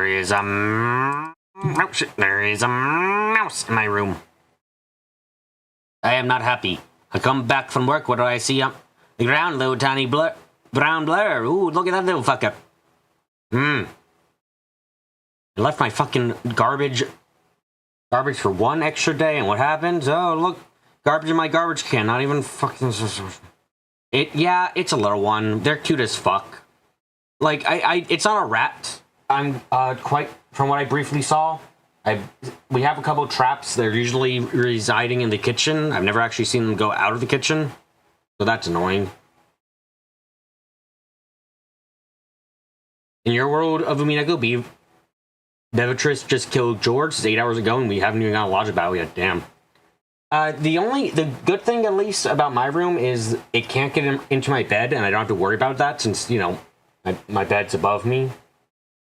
is a oh shit, there is a mouse in my room. I am not happy. I come back from work, what do I see? The ground, little tiny brown blur. Ooh, look at that little fucker. I left my fucking garbage for one extra day, and what happens? Oh, look, garbage in my garbage can. Not even fucking... Yeah, it's a little one. They're cute as fuck. Like, it's not a rat. I'm, quite... From what I briefly saw, we have a couple traps. They're usually residing in the kitchen. I've never actually seen them go out of the kitchen. So that's annoying. In your world of Umineko, Beatrice just killed George 8 hours ago, and we haven't even got a logic battle yet. Damn. The good thing, at least, about my room is it can't get into my bed, and I don't have to worry about that since, you know, my bed's above me.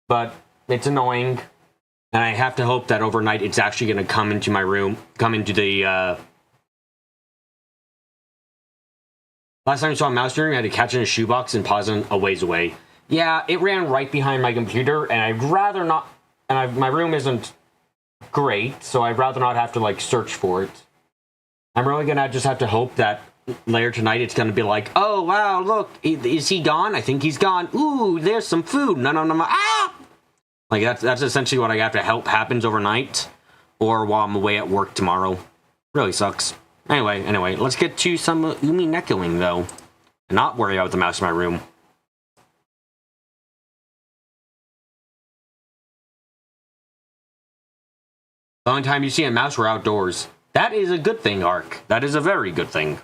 But it's annoying, and I have to hope that overnight it's actually going to come into my room, come into the, Last time I saw a mouse room, I had to catch it in a shoebox and pause it a ways away. Yeah, it ran right behind my computer, and I'd rather not... And my room isn't great, so I'd rather not have to, like, search for it. I'm really gonna just have to hope that later tonight it's gonna be like, oh, wow, look, is he gone? I think he's gone. Ooh, there's some food. No, ah! Like, that's essentially what I have to hope happens overnight, or while I'm away at work tomorrow. Really sucks. Anyway, let's get to some Uminekoing, though, and not worry about the mouse in my room. The only time you see a mouse, we're outdoors. That is a good thing, Ark. That is a very good thing.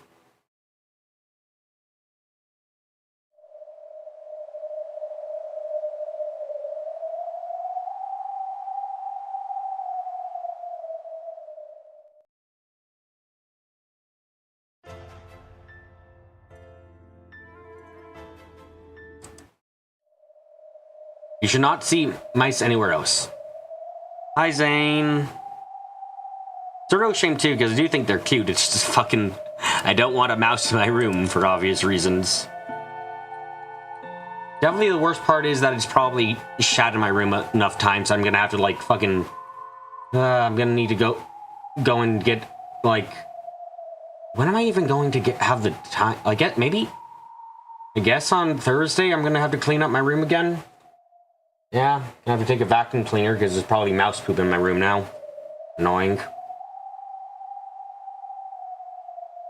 You should not see mice anywhere else. Hi, Zane. It's a real shame, too, because I do think they're cute. It's just fucking... I don't want a mouse in my room, for obvious reasons. Definitely the worst part is that it's probably shat in my room enough times, so I'm gonna have to, like, fucking... I'm gonna need to go and get, like... When am I even going to have the time? I guess on Thursday I'm gonna have to clean up my room again. Yeah, I have to take a vacuum cleaner, because there's probably mouse poop in my room now. Annoying.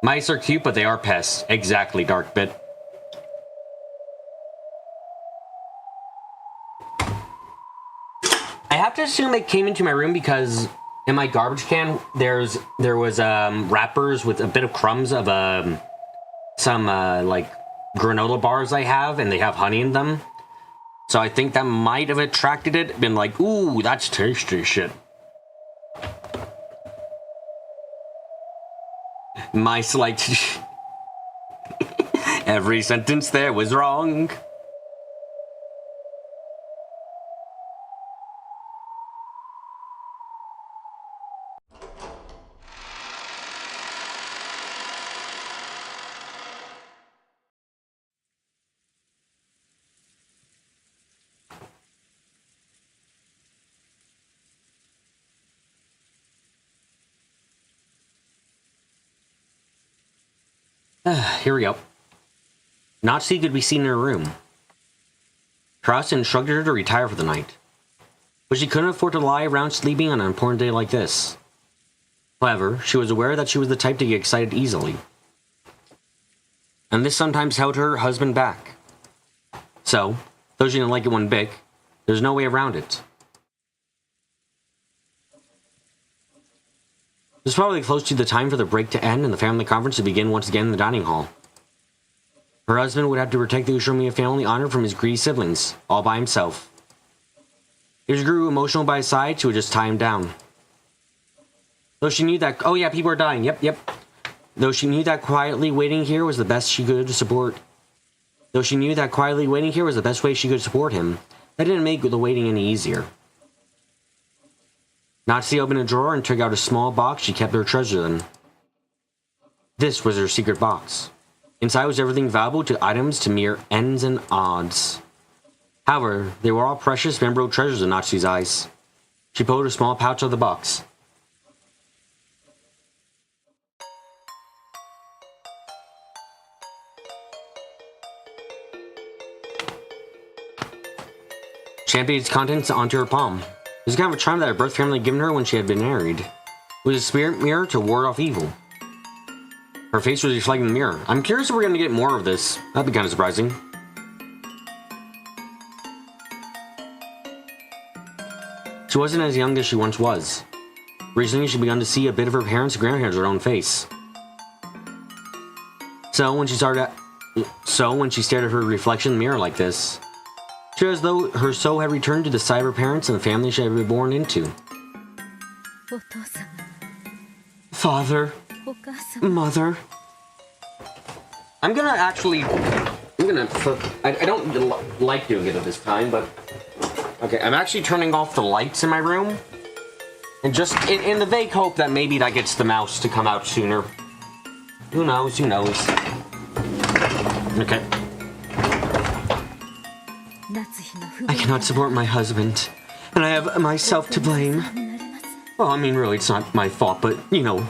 Mice are cute, but they are pests. Exactly, Darkbit. I have to assume they came into my room because in my garbage can there was wrappers with a bit of crumbs of some like granola bars I have, and they have honey in them. So I think that might have attracted it. Been like, ooh, that's tasty shit. Mice like... Every sentence there was wrong. Here we go. Nazi could be seen in her room. Carlson shrugged her to retire for the night. But she couldn't afford to lie around sleeping on an important day like this. However, she was aware that she was the type to get excited easily. And this sometimes held her husband back. So, though she didn't like it one bit, there's no way around it. It was probably close to the time for the break to end and the family conference to begin once again in the dining hall. Her husband would have to protect the Ushomiya family honor from his greedy siblings, all by himself. If she grew emotional by his side, she would just tie him down. Though she knew that... Oh yeah, people are dying. Yep. Though she knew that quietly waiting here was the best she could support... Though she knew that quietly waiting here was the best way she could support him, that didn't make the waiting any easier. Nazi opened a drawer and took out a small box she kept her treasure in. This was her secret box. Inside was everything valuable to items to mere ends and odds. However, they were all precious emerald treasures in Natsu's eyes. She pulled a small pouch out of the box. She emptied its contents onto her palm. It was kind of a charm that her birth family had given her when she had been married. It was a spirit mirror to ward off evil. Her face was reflecting the mirror. I'm curious if we're going to get more of this. That'd be kind of surprising. She wasn't as young as she once was. Recently, she'd begun to see a bit of her parents' and grandparents' her own face. So when she stared at her reflection in the mirror like this, she felt as though her soul had returned to the side of her parents and the family she had been born into. Father, Mother. I don't like doing it at this time, but okay, I'm actually turning off the lights in my room, and just in the vague hope that maybe that gets the mouse to come out sooner. Who knows? Who knows? Okay. I cannot support my husband, and I have myself to blame. Well, I mean, really, it's not my fault, but, you know.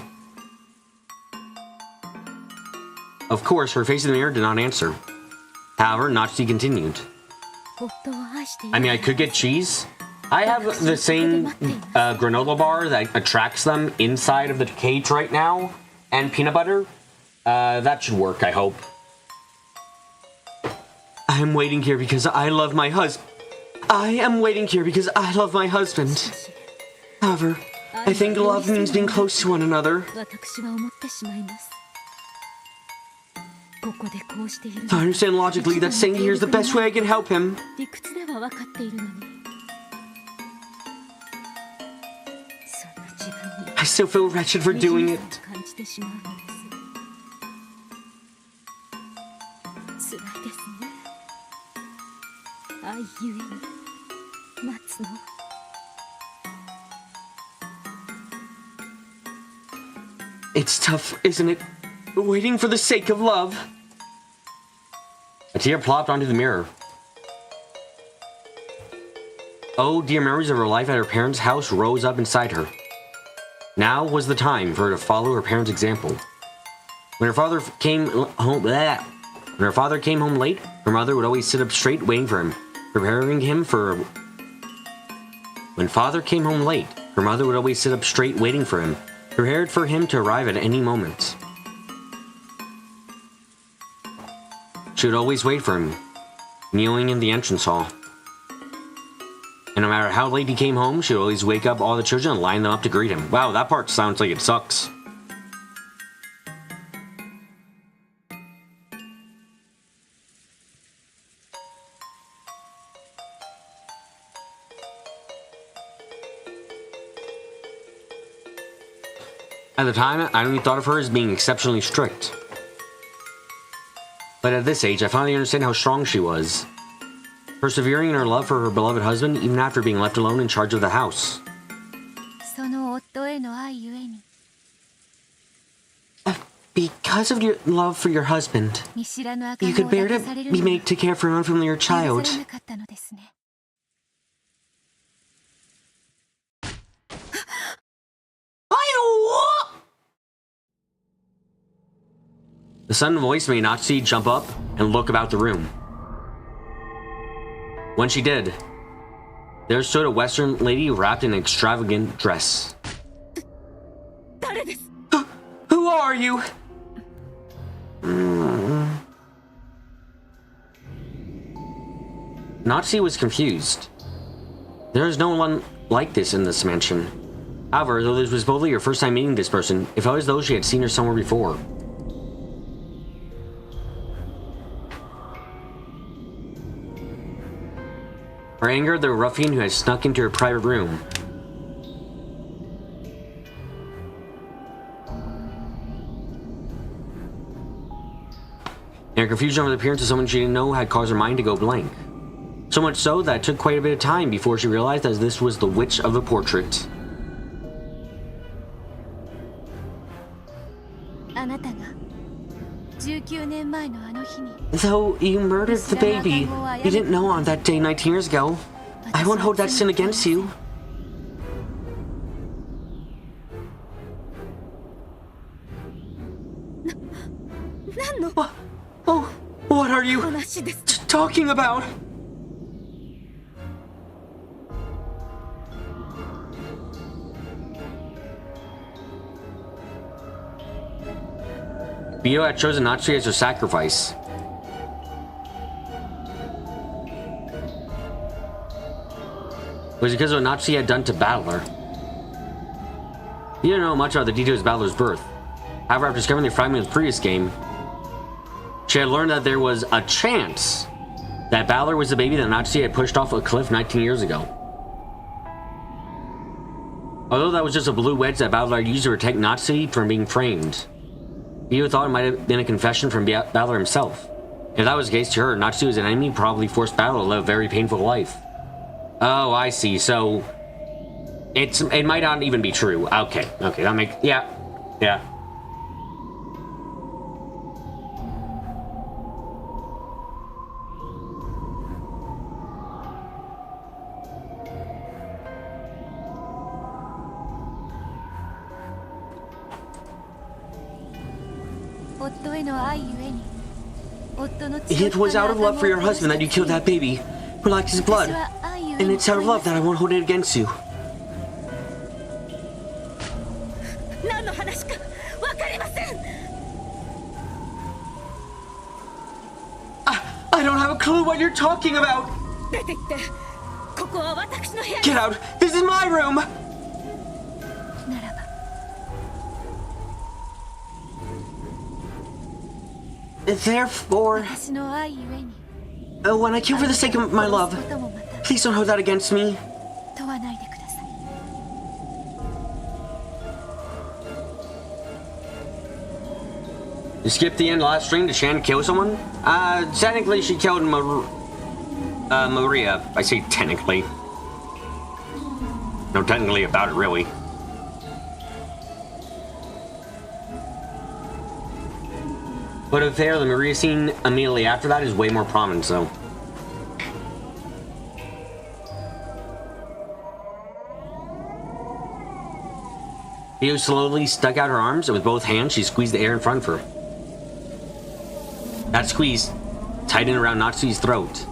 Of course, her face in the mirror did not answer. However, Natsu continued. I mean, I could get cheese. I have the same granola bar that attracts them inside of the cage right now, and peanut butter. That should work, I hope. I am waiting here because I love my husband. However, I think love means being close to one another. I understand logically that staying here is the best way I can help him. I still feel wretched for doing it. It's tough, isn't it? Waiting for the sake of love. A tear plopped onto the mirror. Oh, dear memories of her life at her parents' house rose up inside her. Now was the time for her to follow her parents' example. When her father came home late, her mother would always sit up straight waiting for him, preparing him for... When father came home late, her mother would always sit up straight waiting for him, prepared for him to arrive at any moment. She would always wait for him, kneeling in the entrance hall. And no matter how late he came home, she would always wake up all the children and line them up to greet him. Wow, that part sounds like it sucks. At the time, I only thought of her as being exceptionally strict. But at this age, I finally understand how strong she was. Persevering in her love for her beloved husband even after being left alone in charge of the house. Because of your love for your husband, you could bear to be made to care for an unfamiliar child. The sudden voice made Natsu jump up and look about the room. When she did, there stood a Western lady wrapped in an extravagant dress. Who are you? Natsu was confused. There is no one like this in this mansion. However, though this was supposedly her first time meeting this person, it felt as though she had seen her somewhere before. Her angered the ruffian who had snuck into her private room. And her confusion over the appearance of someone she didn't know had caused her mind to go blank. So much so that it took quite a bit of time before she realized that this was the witch of the portrait. Though you murdered the baby, you didn't know on that day 19 years ago. I won't hold that sin against you. What are you talking about? Bio had chosen Natsuki as her sacrifice. Was it because of what Natsuki had done to Battler? You don't know much about the details of Battler's birth. However, after discovering the fragment of the previous game, she had learned that there was a chance that Battler was the baby that Natsuki had pushed off a cliff 19 years ago. Although that was just a blue wedge that Battler had used to protect Natsuki from being framed, Bio thought it might have been a confession from Battler himself. If that was the case to her, Natsuki was an enemy, probably forced Battler to live a very painful life. Oh, I see. So it might not even be true. Okay, that makes yeah. 夫への愛ゆえに、夫の It was out of love for your husband that you killed that baby. Relax his blood. And it's out of love that I won't hold it against you. 何の話か分かりません。I don't have a clue what you're talking about. 出て行って。ここは私の部屋。 Get out. This is my room. ならば。 Therefore, 私の愛ゆえに。 when I kill for the sake of my love, please don't hold that against me. 問わないでください。 You skipped the end of the last stream. Did Shan kill someone? Technically she killed Maria. I say technically. No, technically about it, really. But if there, the Maria scene immediately after that is way more prominent, so. Hio slowly stuck out her arms, and with both hands, she squeezed the air in front of her. That squeeze tightened around Natsuki's throat.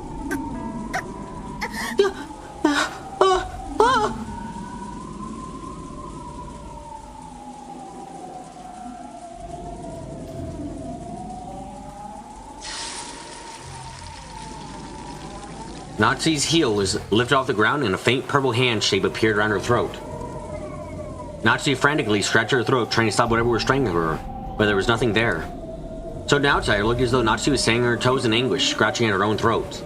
Natsuki's heel was lifted off the ground and a faint purple hand shape appeared around her throat. Natsuki frantically scratched her throat, trying to stop whatever was strangling her, but there was nothing there. So to an outsider, it looked as though Natsuki was standing on her toes in anguish, scratching at her own throat.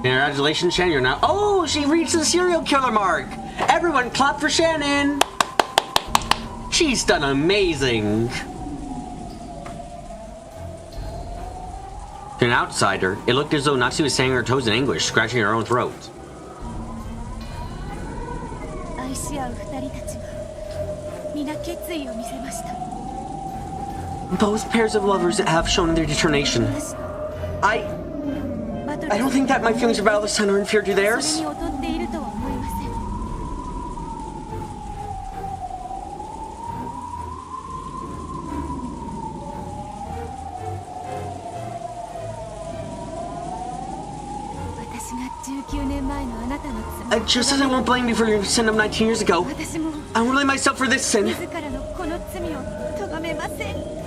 Congratulations, Shannon, you're now— Oh, she reached the serial killer mark! Everyone clap for Shannon! She's done amazing! To an outsider, it looked as though Natsuki was standing on her toes in anguish, scratching at her own throat. 愛し合う二人たちが皆決意を見せました。 Both pairs of lovers have shown their determination. I don't think that my feelings about Battler's son are inferior to theirs. それに劣っているとは思いません。 Just as I won't blame you for your sin of 19 years ago, 私も I won't blame myself for this sin. 自らのこの罪を咎めません。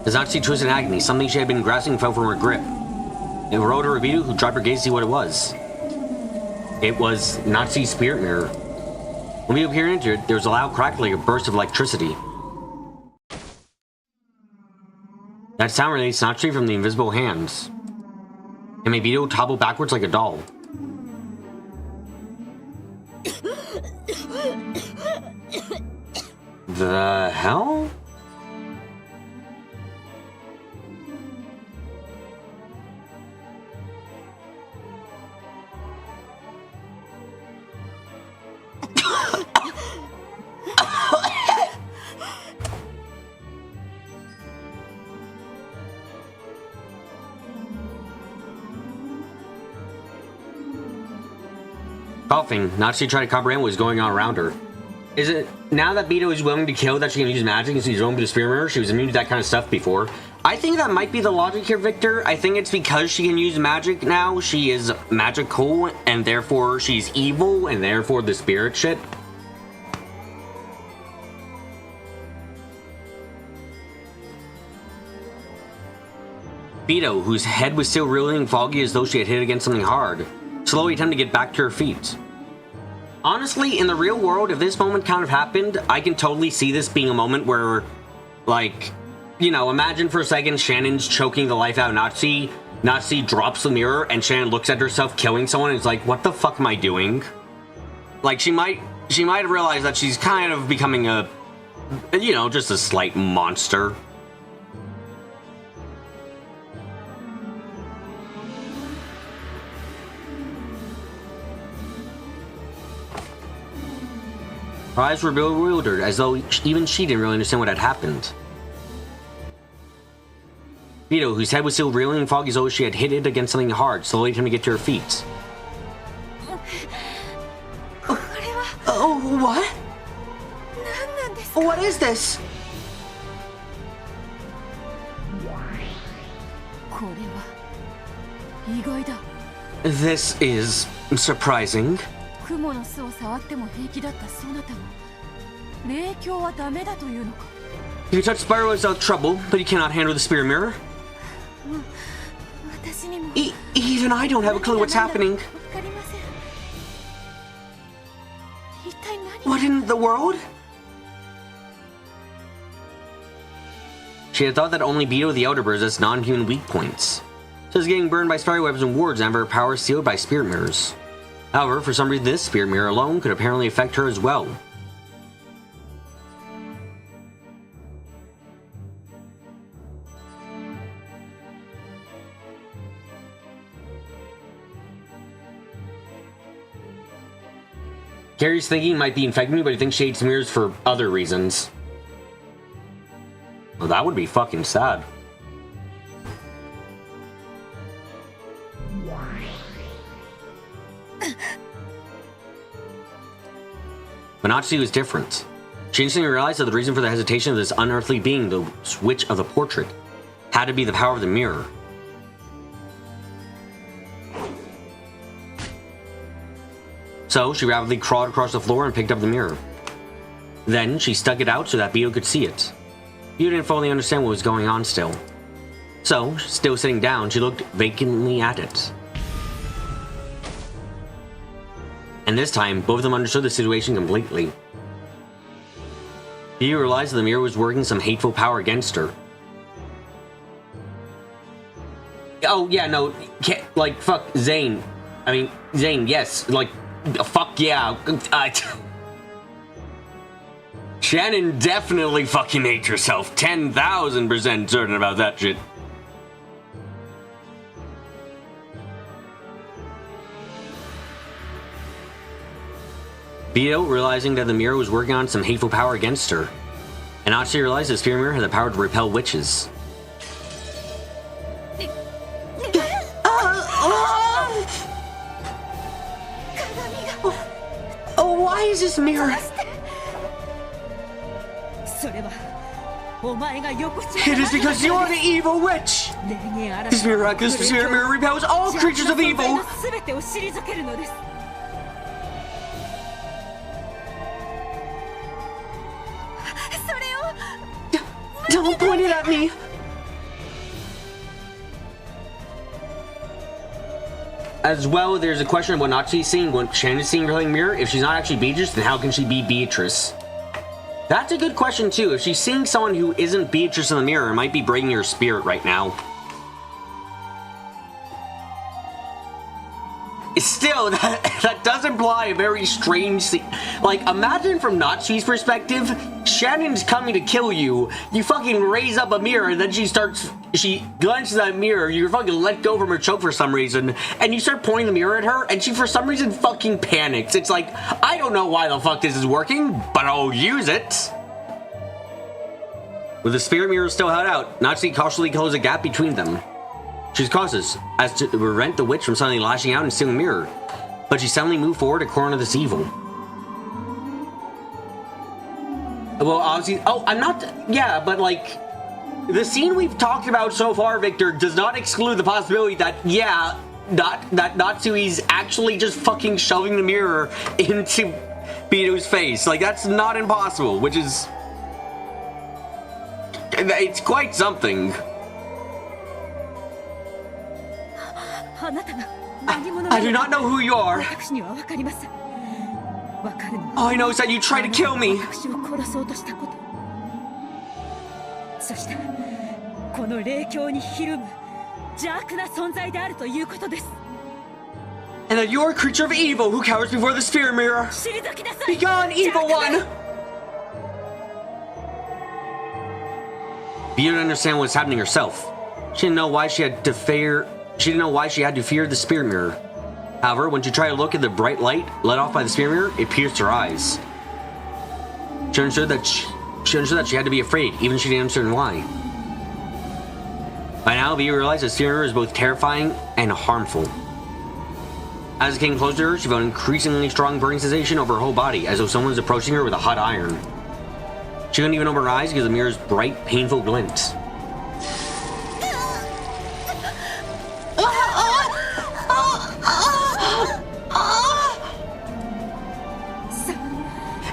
As Natsuki twisted in agony, something she had been grasping fell from her grip. It rode her review, who dropped her gaze to see what it was. It was Natsuki's spirit mirror. When we peered into it, there was a loud crack like a burst of electricity. That sound relates naturally from the invisible hands. And maybe it'll topple backwards like a doll. The hell? Coughing, Natsuki tried to comprehend what was going on around her. Is it now that Beto is willing to kill that she can use magic and she's roaming to the spirit mirror? She was immune to that kind of stuff before. I think that might be the logic here, Victor. I think it's because she can use magic now. She is magical and therefore she's evil and therefore the spirit shit. Beto, whose head was still reeling and foggy as though she had hit against something hard, slowly attempted to get back to her feet. Honestly, in the real world, if this moment kind of happened, I can totally see this being a moment where, like, you know, imagine for a second Shannon's choking the life out of Natsuki. Natsuki drops the mirror and Shannon looks at herself killing someone and is like, what the fuck am I doing? Like, she might have realized that she's kind of becoming a, you know, just a slight monster. Her eyes were bewildered, as though even she didn't really understand what had happened. Beto, whose head was still reeling and foggy as though she had hit it against something hard, slowly attempted to get to her feet. Oh, what? What is this? This is surprising. You can touch Spyro without trouble, but you cannot handle the spirit mirror. Even I don't have a clue what's happening. What in the world? She had thought that only Beto the Elder Bird has non-human weak points. So is getting burned by spirit webs and wards and have her power sealed by spirit mirrors. However, for some reason, this spirit mirror alone could apparently affect her as well. Carrie's thinking might be infecting me, but he thinks she hates mirrors for other reasons. Well, that would be fucking sad. But Natsuki was different. She instantly realized that the reason for the hesitation of this unearthly being, the switch of the portrait, had to be the power of the mirror. So she rapidly crawled across the floor and picked up the mirror. Then she stuck it out so that Beto could see it. Beto didn't fully understand what was going on still. So, still sitting down, she looked vacantly at it. And this time, both of them understood the situation completely. He realized that the mirror was working some hateful power against her. Oh, yeah, no, like, fuck, Zane. I mean, Zane, yes, like, fuck yeah. Shannon definitely fucking hates herself. 10,000% certain about that shit. Beto, realizing that the mirror was working on some hateful power against her. And Natsuki realized the spirit mirror had the power to repel witches. Oh, why is this mirror? It is because you are the evil witch! This miraculous spirit mirror repels all creatures of evil! Don't point it at me! As well, there's a question of what Natsuki's seeing, what Shannon's seeing in the mirror. If she's not actually Beatrice, then how can she be Beatrice? That's a good question too. If she's seeing someone who isn't Beatrice in the mirror, it might be breaking her spirit right now. Still, that does imply a very strange scene. Like, imagine from Natsui's perspective, Shannon's coming to kill you, you fucking raise up a mirror, and then she glances at that mirror, you fucking let go from her choke for some reason, and you start pointing the mirror at her, and she for some reason fucking panics. It's like, I don't know why the fuck this is working, but I'll use it. With the spirit mirror still held out, Natsui cautiously closed a gap between them. She's cautious as to prevent the witch from suddenly lashing out and stealing the mirror, but she suddenly moved forward to corner this evil. Well, obviously, but like, the scene we've talked about so far, Victor, does not exclude the possibility that, that Natsui's actually just fucking shoving the mirror into Bito's face. Like, that's not impossible, which is, it's quite something. I do not know who you are. All I know is that you tried to kill me. And that you're a creature of evil who cowers before the spirit mirror. Be gone, evil one! Bito didn't understand what was happening herself. She didn't know why she had to fear the spirit mirror. However, when she tried to look at the bright light let off by the spirit mirror, it pierced her eyes. She understood that she had to be afraid, even if she didn't understand why. By now, Bito realized that the spirit mirror is both terrifying and harmful. As it came closer to her, she felt an increasingly strong burning sensation over her whole body, as though someone was approaching her with a hot iron. She couldn't even open her eyes because of the mirror's bright, painful glint.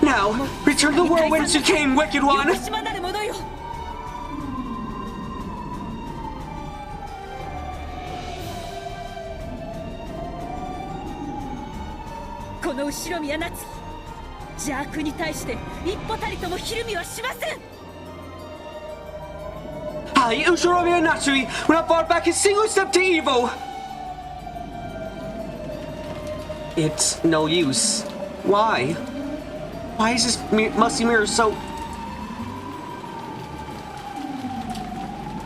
Now, return to the world whence you came, wicked one! I, Ushiromiya Natsui, will not fall back a single step to evil! It's no use. Why? Why is this musty mirror so...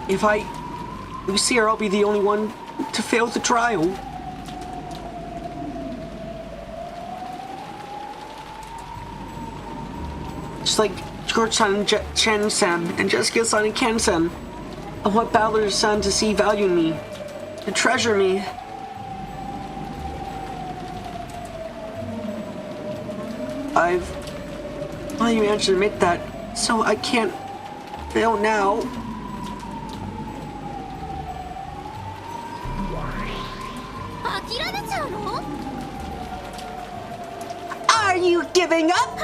If I lose here, I'll be the only one to fail the trial. Just like George-san and Chen-san and Jessica-san and Ken-san. I want Balor-san to see value in me, to treasure me. I've finally managed to admit that, so I can't fail now. Are you giving up?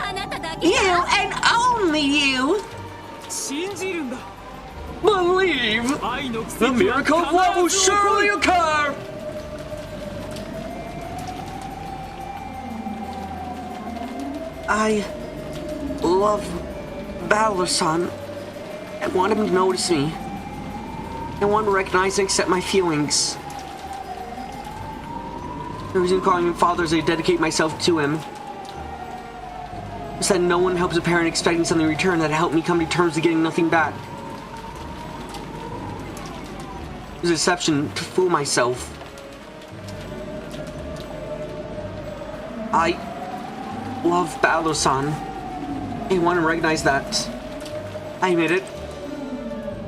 You and only you! Believe! The miracle of love will surely occur! I love Balor-san. I want him to notice me. I want to recognize and accept my feelings. The reason calling him father is I dedicate myself to him. It's that no one helps a parent expecting something in return that helped me come to terms with getting nothing back. It was a deception to fool myself. I love Balor-san. I want to recognize that. I admit it.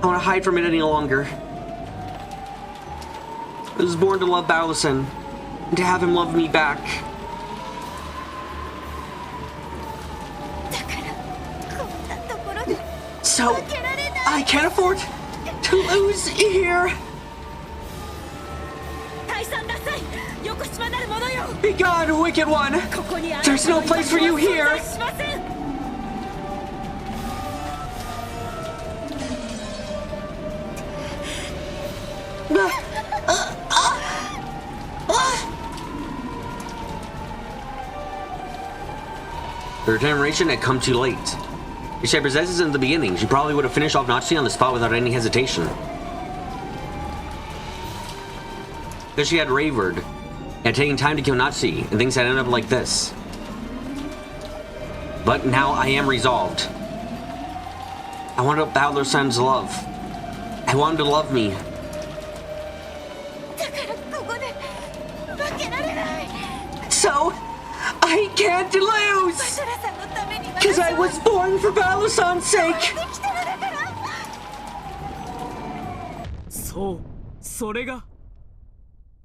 I want to hide from it any longer. I was born to love Balor-san, and to have him love me back. So, I can't afford to lose here. Be gone, wicked one! There's no place for you here! Her determination had come too late. If she had possessed in the beginning, she probably would have finished off Natsuki on the spot without any hesitation. Because she had wavered, and taking time to kill Natsuki, and things had ended up like this. But now I am resolved. I want to battle Son's love. I want him to love me. So, I can't lose! Because I was born for Balasan's sake!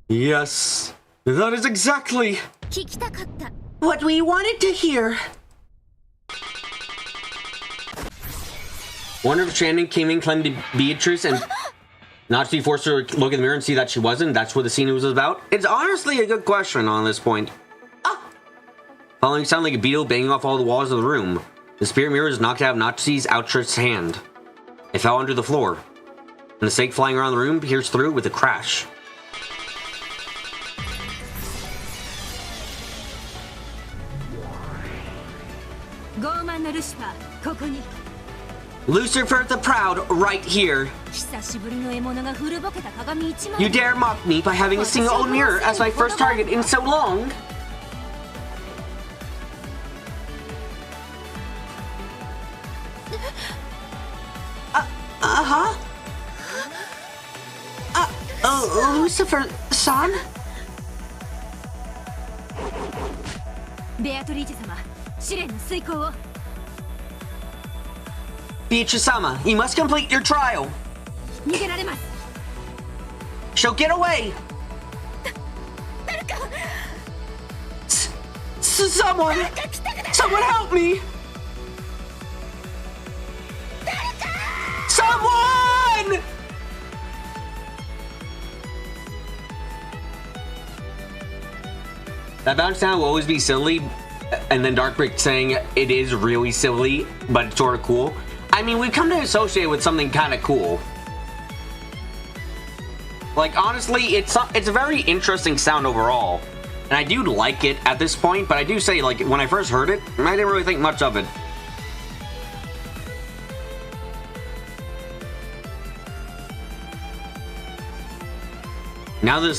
Yes, that is exactly what we wanted to hear. Wonder if Shannon came in claiming to be Beatrice and Natsuki forced her to look in the mirror and see that she wasn't. That's what the scene was about. It's honestly a good question on this point. Following sound like a beetle banging off all the walls of the room. The spirit mirror is knocked out of Natsuki's outstretched hand. It fell onto the floor, and the snake flying around the room pierced through with a crash. Lucifer the Proud, right here. You dare mock me by having a single old mirror as my first target in so long? Lucifer-san? Beatrice-sama, you must complete your trial. She'll get away. Someone help me. Someone! That bounce sound will always be silly, and then Darkbrick saying it is really silly, but it's sort of cool. I mean, we've come to associate with something kind of cool. Like, honestly, it's a very interesting sound overall. And I do like it at this point, but I do say, like, when I first heard it, I didn't really think much of it. Now that the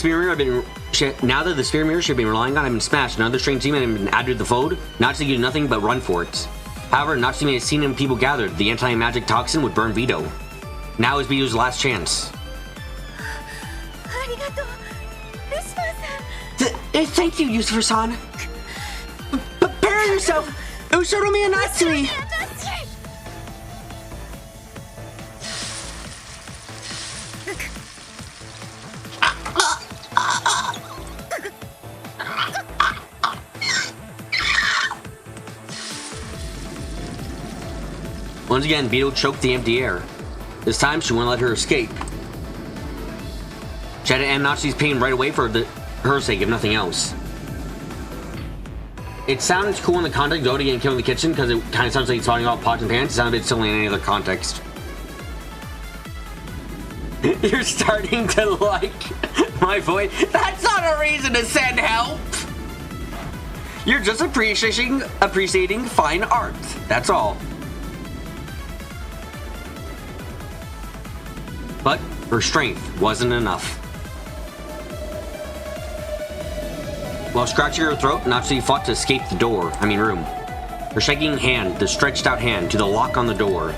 spirit mirror should be relying on have been smashed, another strange demon had been added to the fold, Natsuki could do nothing but run for it. However, Natsuki had seen him people gathered. The anti-magic toxin would burn Vito. Now is Vito's last chance. Thank you, Lucifer-san. Prepare yourself! Ushoromi and Natsui! Once again, Beetle choked the empty air. This time, she wouldn't let her escape. She had to end Natsuki's pain right away for her sake, if nothing else. It sounds cool in the context of Oda getting killed in the kitchen because it kind of sounds like he's fighting off pots and pans. It sounds a bit silly in any other context. You're starting to like my voice. That's not a reason to send help. You're just appreciating fine art. That's all. But her strength wasn't enough. While scratching her throat, Natsuki fought to escape the room. Her shaking hand, the stretched out hand, to the lock on the door.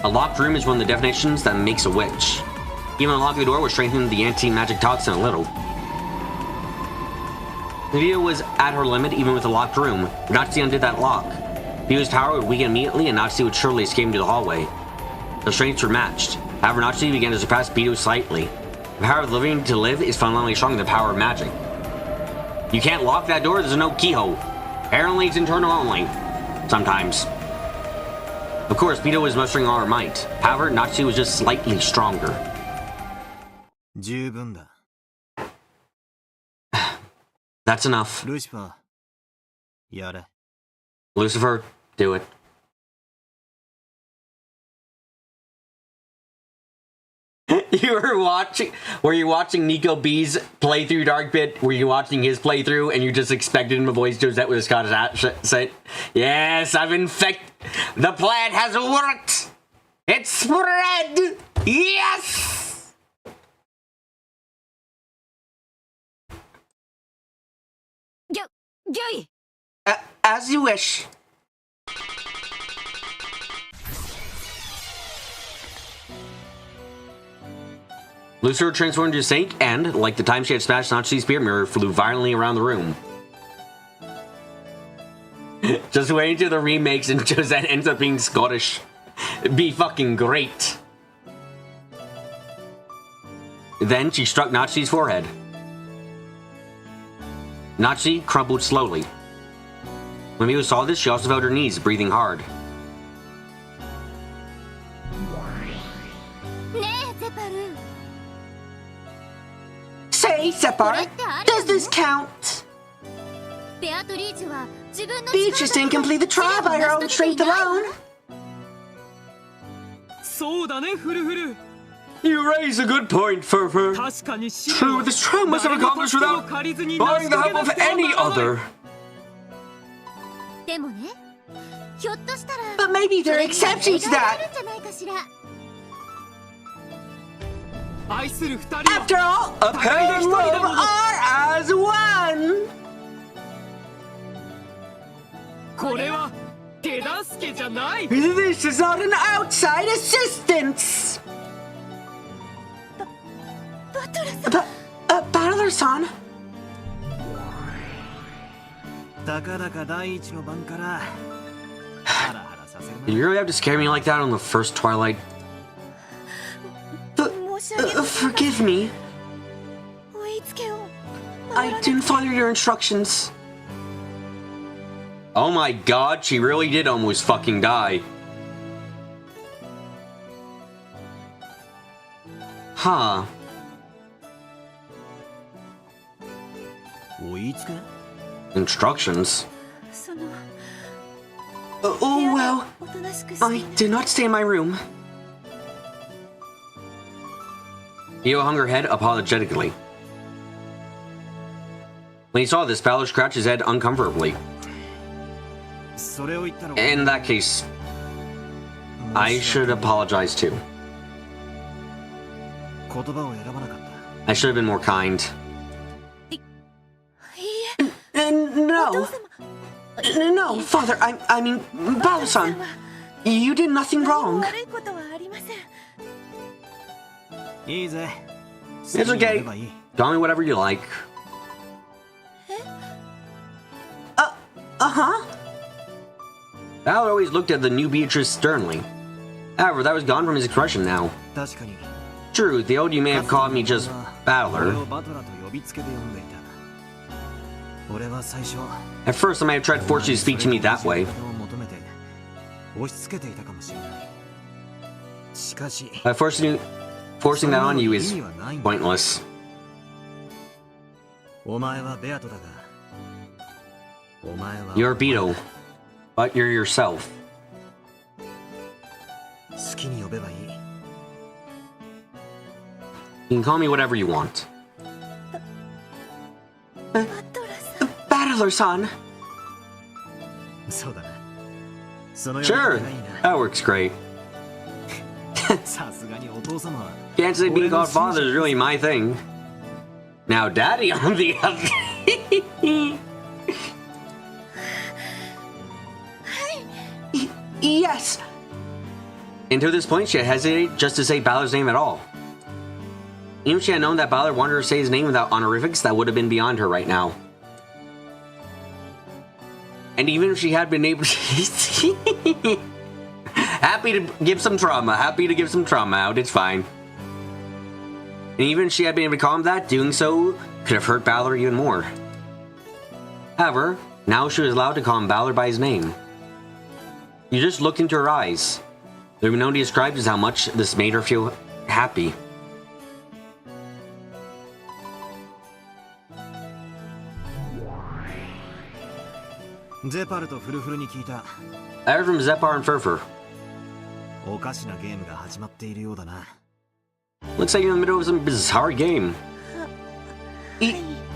A locked room is one of the definitions that makes a witch. Even unlocking the door would strengthen the anti-magic toxin a little. Vito was at her limit even with the locked room. Natsuki undid that lock. Vito's power would weaken immediately and Natsuki would surely escape into the hallway. The strengths were matched. However, Natsuki began to surpass Vito slightly. The power of living to live is fundamentally stronger than the power of magic. You can't lock that door, there's no keyhole. Apparently it's internal only. Sometimes. Of course, Vito was mustering all her might. However, Natsuki was just slightly stronger. That's enough. Lucifer, do it. You were you watching Nico B's playthrough Dark Pit? Were you watching his playthrough and you just expected him to voice Josette with a Scottish accent? Yes, the plan has worked! It's spread! Yes! As you wish. Lucifer transformed into a snake and, like the time she had smashed Nachi's spirit mirror, flew violently around the room. Just waiting till the remakes and Josette ends up being Scottish. It'd be fucking great. Then she struck Nachi's forehead. Nachi crumpled slowly. When Miu saw this, she also felt her knees, breathing hard. Say, Separ, does this count? Beatrice didn't complete the trial by her own strength alone. You raise a good point, Furfur. True, this trial must have accomplished without barring the help of any other. But maybe there are exceptions to that. After all, a pair and love are as one. This is not an outside assistance. Battler-san. You really have to scare me like that on the first Twilight? Forgive me. I didn't follow your instructions. Oh my god, she really did almost fucking die. Huh. Instructions? Oh well, I did not stay in my room. Io hung her head apologetically. When he saw this, Balor scratched his head uncomfortably. In that case, I should apologize too. I should have been more kind. No, Father, I mean, Balor-san, you did nothing wrong. It's okay. Call me whatever you like. Uh-huh. Balor always looked at the new Beatrice sternly. However, that was gone from his expression now. True, the old you may have called me just Balor. At first, I may have tried to force you to speak to me that way. By forcing that on you is pointless. You're Beto, but you're yourself. You can call me whatever you want. Battler-san. Sure, that works great. Can't say being called father is really my thing. Now Daddy on the other... Yes! Until this point, she had hesitated just to say Balor's name at all. Even if she had known that Balor wanted her to say his name without honorifics, that would have been beyond her right now. And even if she had been able to... Happy to give some trauma out, it's fine. And even if she had been able to call him that, doing so could have hurt Balor even more. However, now she was allowed to call him Balor by his name. You just looked into her eyes. The Illuminati described as how much this made her feel happy. I heard from Zepar and Furfur. Looks like you're in the middle of some bizarre game.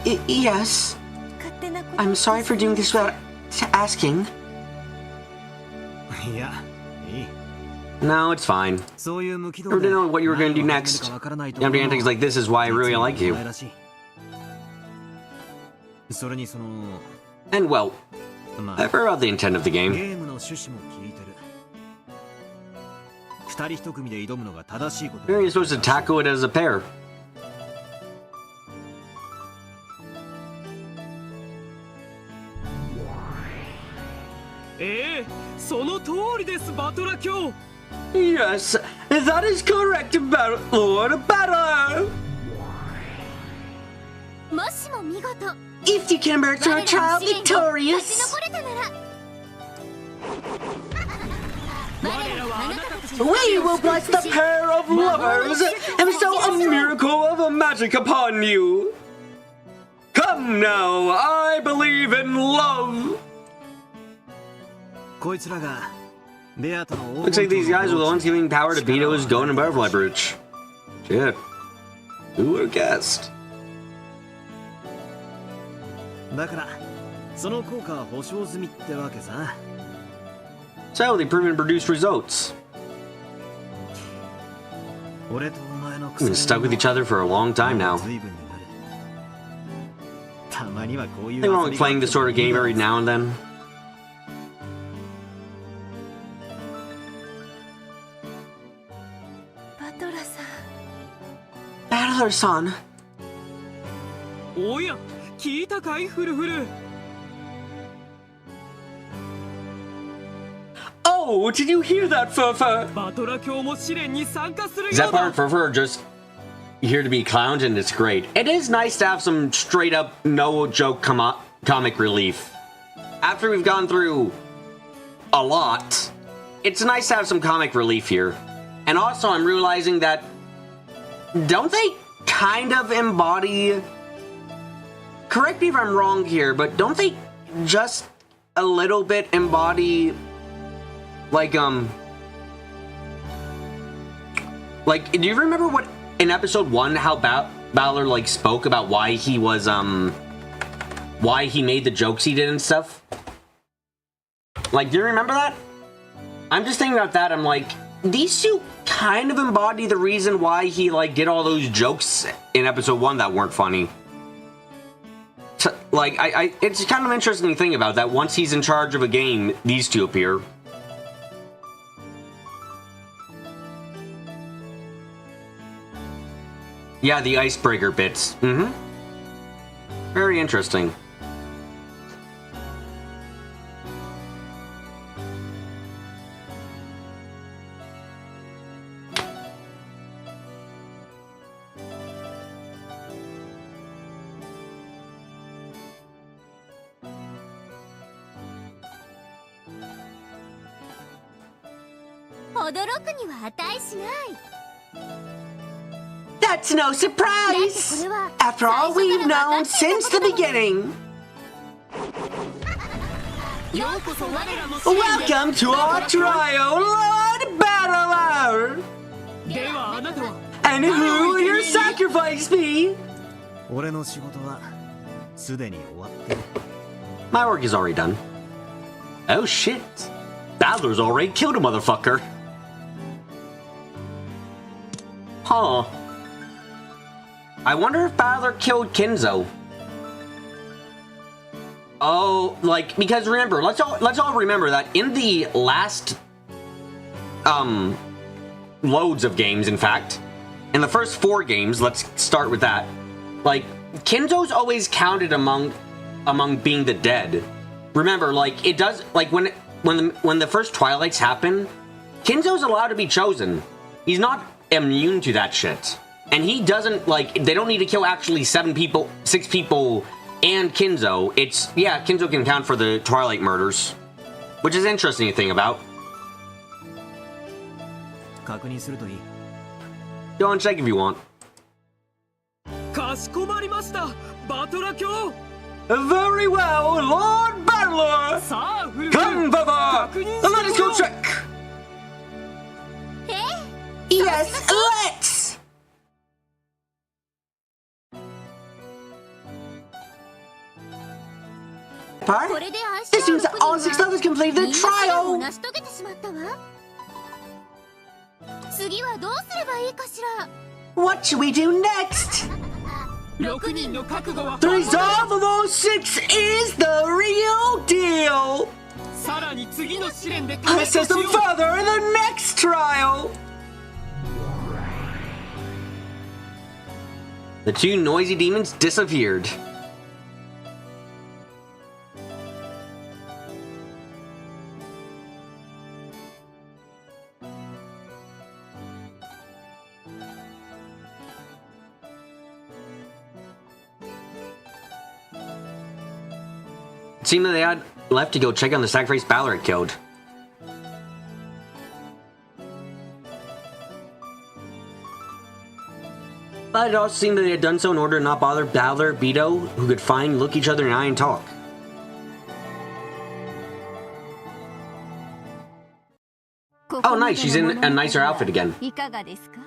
Yes. I'm sorry for doing this without asking. No, it's fine. I didn't know what you were going to do next. Empty antics like this is why I really like you. And well, I've heard about the intent of the game. You're supposed to tackle it as a pair. Yes, that is correct, Lord Battler! If you can emerge our child victorious, we will bless the pair of lovers and bestow a miracle of magic upon you. Come now, I believe in love. Looks like these guys were the ones giving power to Beto's Golden Butterfly Brooch. Shit. Who would have guessed? So, they've proven to produce results. We've been stuck with each other for a long time now. They're only playing this sort of game every now and then. Battler-san. Oh, did you hear that, Furfur? Is that part of Furfur just here to be clowns, and it's great. It is nice to have some straight-up, no-joke comic relief. After we've gone through a lot, it's nice to have some comic relief here. And also, I'm realizing that don't they kind of embody... Correct me if I'm wrong here, but don't they just a little bit embody... Like, do you remember what, in episode 1, how Battler, like, spoke about why he was, why he made the jokes he did and stuff? Like, do you remember that? I'm just thinking about that, I'm like, these two kind of embody the reason why he, like, did all those jokes in episode 1 that weren't funny. So, like, it's kind of an interesting thing about that. Once he's in charge of a game, these two appear. Yeah, the icebreaker bits. Mm-hmm. Very interesting. That's no surprise! After all we've known since the beginning! Welcome to our trial, Lord Battler! And who will your sacrifice be? My work is already done. Oh shit! Battler's already killed a motherfucker! Huh. I wonder if Battler killed Kinzo. Oh, like, because remember, let's all remember that in the last loads of games, in fact, in the first 4 games, let's start with that. Like, Kinzo's always counted among being the dead. Remember, like, it does, like, when the first Twilights happen, Kinzo's allowed to be chosen. He's not immune to that shit. And he doesn't, like, they don't need to kill actually 6 people, and Kinzo. It's, yeah, Kinzo can count for the Twilight murders. Which is interesting to think about. Go and check if you want. Very well, Lord Battler! Come, Baba! Let us go check! Yes, let's! Part? これで愛し This 合う seems all 6 six 人は others completed み the んな試練を trial! 成し遂げてしまったわ。次はどうすればいいかしら。 What should we do next? 6人の覚悟は The resolve of all six is the real deal! さらに次の試練で Let's 試 test し them よう further in the next trial! The two noisy demons disappeared. It seemed that they had left to go check on the sacrifice Balor had killed. But it also seemed that they had done so in order to not bother Balor, Beto, who could finally look each other in the eye and talk. Oh, nice, she's in a nicer outfit again. いかがですか？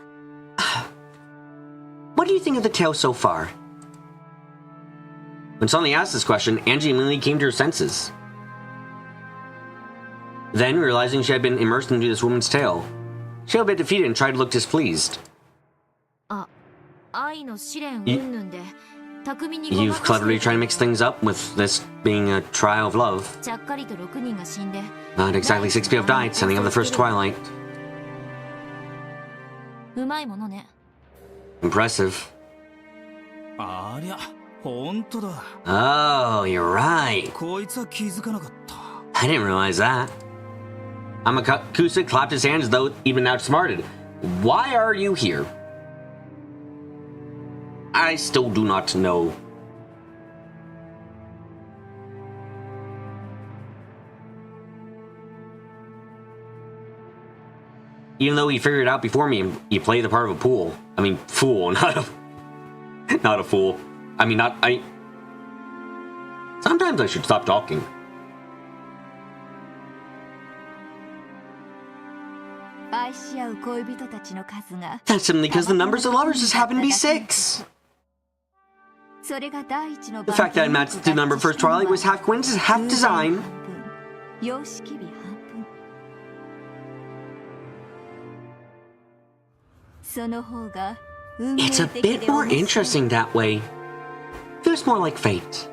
What do you think of the tale so far? When suddenly asked this question, Angie immediately came to her senses. Then, realizing she had been immersed into this woman's tale, she felt a bit defeated and tried to look displeased. 愛の試練云々で巧みにごま You've かして cleverly tried to mix things up with this being a trial of love. ちゃっかりと6人が死んで Not exactly 6 people have died, sending up the first twilight. うまいものね。 Impressive. ありゃ本当だ Oh, you're right. こいつは気づかなかった I didn't realize that. Amakusa clapped his hands as though even outsmarted. Why are you here? I still do not know. Even though he figured it out before me, he played the part of a fool. I mean, fool, not a fool. I mean, Sometimes I should stop talking. That's simply because the numbers of lovers just happen to be 6. The fact that I matched the number of first twilight was half coincidence, half design. It's a bit more interesting that way. Feels more like fate.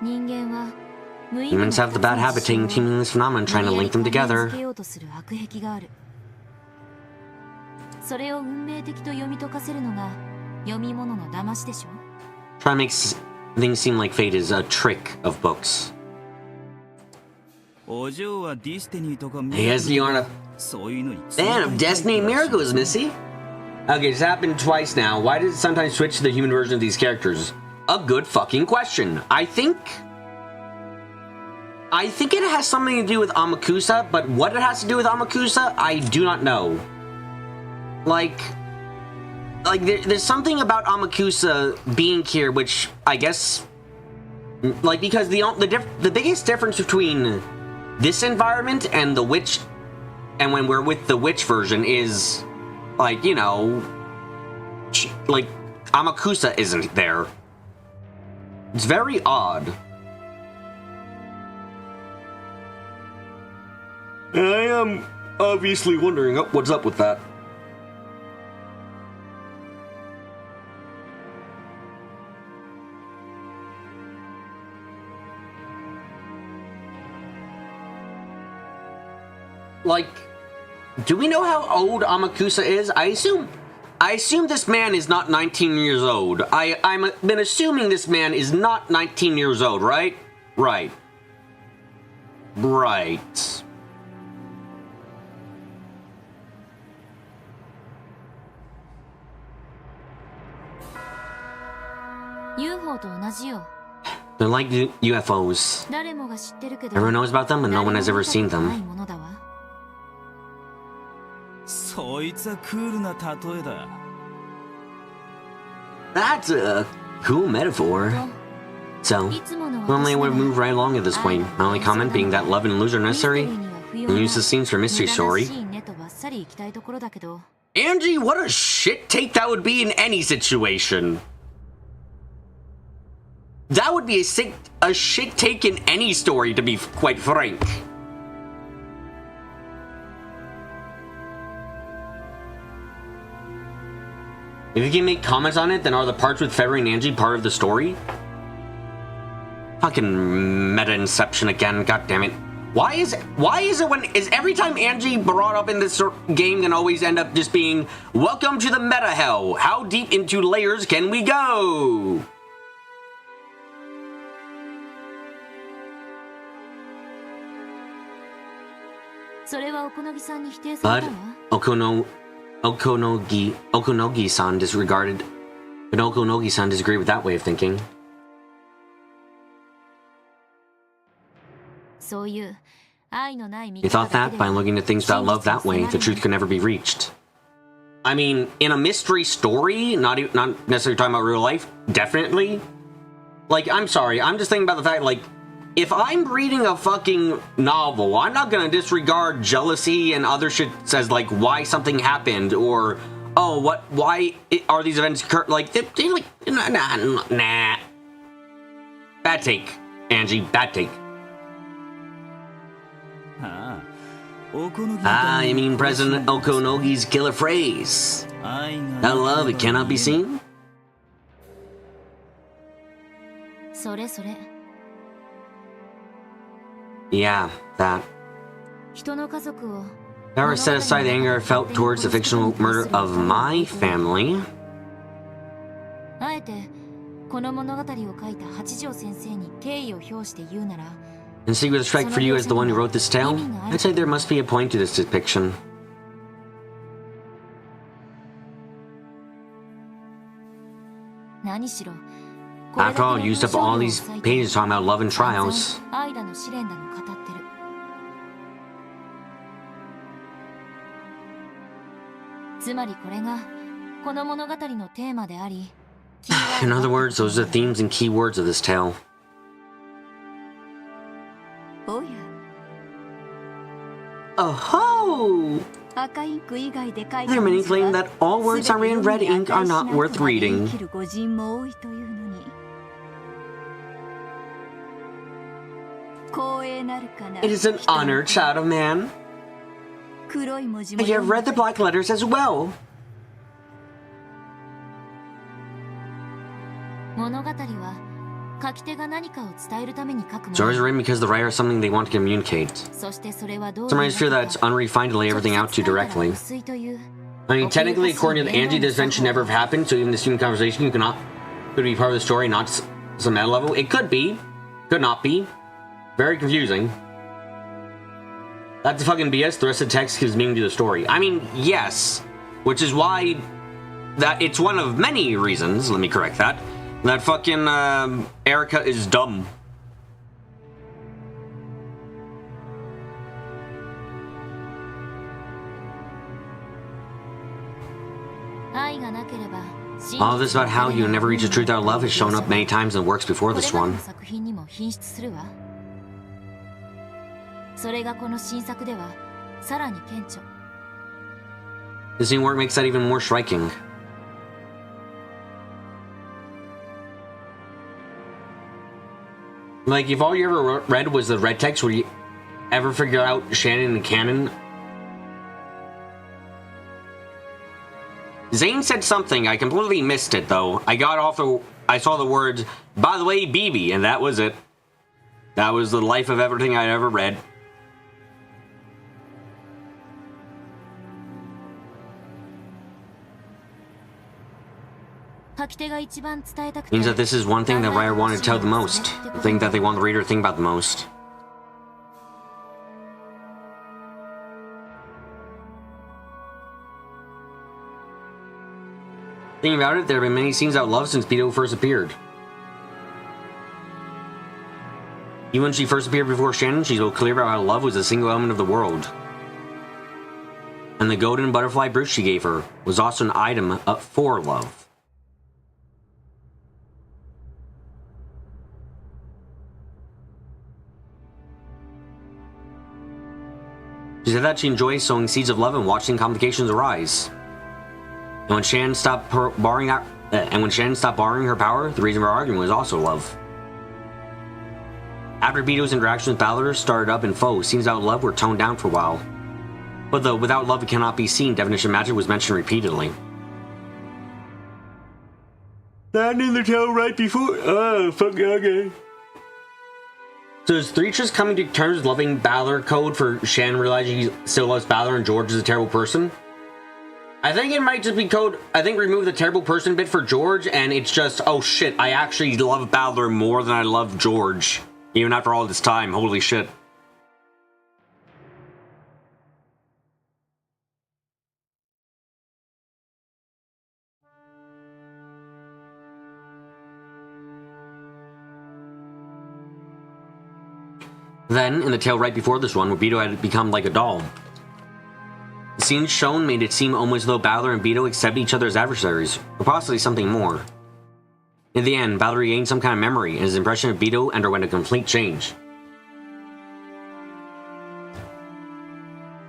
Humans have the bad habit of taking meaningless phenomena and trying to link them together. それを運命的と読み解かせるのが読み物の騙しでしょ。 Try to make things seem like fate is a trick of books. お嬢はディスティニーとか Yes, you aren't a そういうのに fan of Destiny and Miracles, Missy. Okay, it's happened twice now. Why does it sometimes switch to the human version of these characters? A good fucking question. I think it has something to do with Amakusa, but what it has to do with Amakusa, I do not know. Like there's something about Amakusa being here, which I guess, like, because the biggest difference between this environment and the witch, and when we're with the witch version, is, like, you know, like, Amakusa isn't there. It's very odd. I am obviously wondering what's up with that. Like, do we know how old Amakusa is? I assume this man is not 19 years old. I'm been assuming this man is not 19 years old, right? Right. Right. They're like UFOs. Everyone knows about them, but no one has ever seen them. そいつはクールな例えだ That's a cool metaphor. So, normally I would have moved right along at this point. My only comment being that love and illusion are necessary, and use the scenes for mystery story. Angie, what a shit take that would be in any situation. That would be a shit take in any story, to be quite frank. If you can make comments on it, then are the parts with February and Angie part of the story? Fucking meta inception again, god damn it. Why is it when is every time Angie brought up in this game gonna always end up just being welcome to the meta hell? How deep into layers can we go? But Okonogi-san disregarded. But Okonogi-san disagreed with that way of thinking. He thought that by looking at things without love that way, the truth could never be reached. I mean, in a mystery story, not necessarily talking about real life, definitely. Like, I'm sorry, I'm just thinking about the fact, like, if I'm reading a fucking novel, I'm not gonna disregard jealousy and other shit says, like, why something happened, or, oh, why are these events occur, like, they like, nah. Bad take, Angie, bad take. You mean President Okonogi's killer phrase? That love, it cannot be seen? Yeah, that. If I were to set aside the anger I felt towards the fictional murder of my family, and seek with respect for you as the one who wrote this tale, I'd say there must be a point to this depiction. After all, I used up all these pages talking about love and trials. In other words, those are the themes and key words of this tale. Oh-ho! There are many claim that all words are in red ink are not worth reading. It is an honor, child of man. And you have read the black letters as well. Stories are written because the writer has something they want to communicate. Some writers feel that it's unrefined to lay everything out too directly. I mean, technically, according to Angie, this event should never have happened, so even this human conversation could be part of the story, not some meta level. It could be. Could not be. Very confusing. That's fucking BS. The rest of the text gives meaning to the story. I mean, yes. Which is why that it's one of many reasons, let me correct that, that fucking Erica is dumb. All this about how you never reach the truth out of love has shown up many times in works before this one. This new work makes that even more striking. Like, if all you ever read was the red text, would you ever figure out Shannon and canon? Zane said something, I completely missed it though. I saw the words, by the way, BB, and that was it. That was the life of everything I'd ever read. Means that this is one thing that writer wanted to tell the most. The thing that they want the reader to think about the most. Thinking about it, there have been many scenes about love since Beto first appeared. Even when she first appeared before Shannon, she spoke clear about how love was a single element of the world. And the golden butterfly brooch she gave her was also an item for love. She said that she enjoys sowing seeds of love and watching complications arise. And when Shannon stopped borrowing her power, the reason for arguing was also love. After Bito's interaction with Balor started up in foe, scenes without love were toned down for a while. But the without love it cannot be seen definition of magic was mentioned repeatedly. That in the tale right before. Oh, fuck, okay. So is Three just coming to terms with loving Balor code for Shannon realizing he still loves Balor and George is a terrible person? I think it might just be code. I think remove the terrible person bit for George, and it's just, oh shit, I actually love Balor more than I love George. Even after all this time, holy shit. Then, in the tale right before this one, where Bito had become like a doll. The scenes shown made it seem almost as though Balor and Bito accepted each other as adversaries, or possibly something more. In the end, Balor regained some kind of memory, and his impression of Bito underwent a complete change.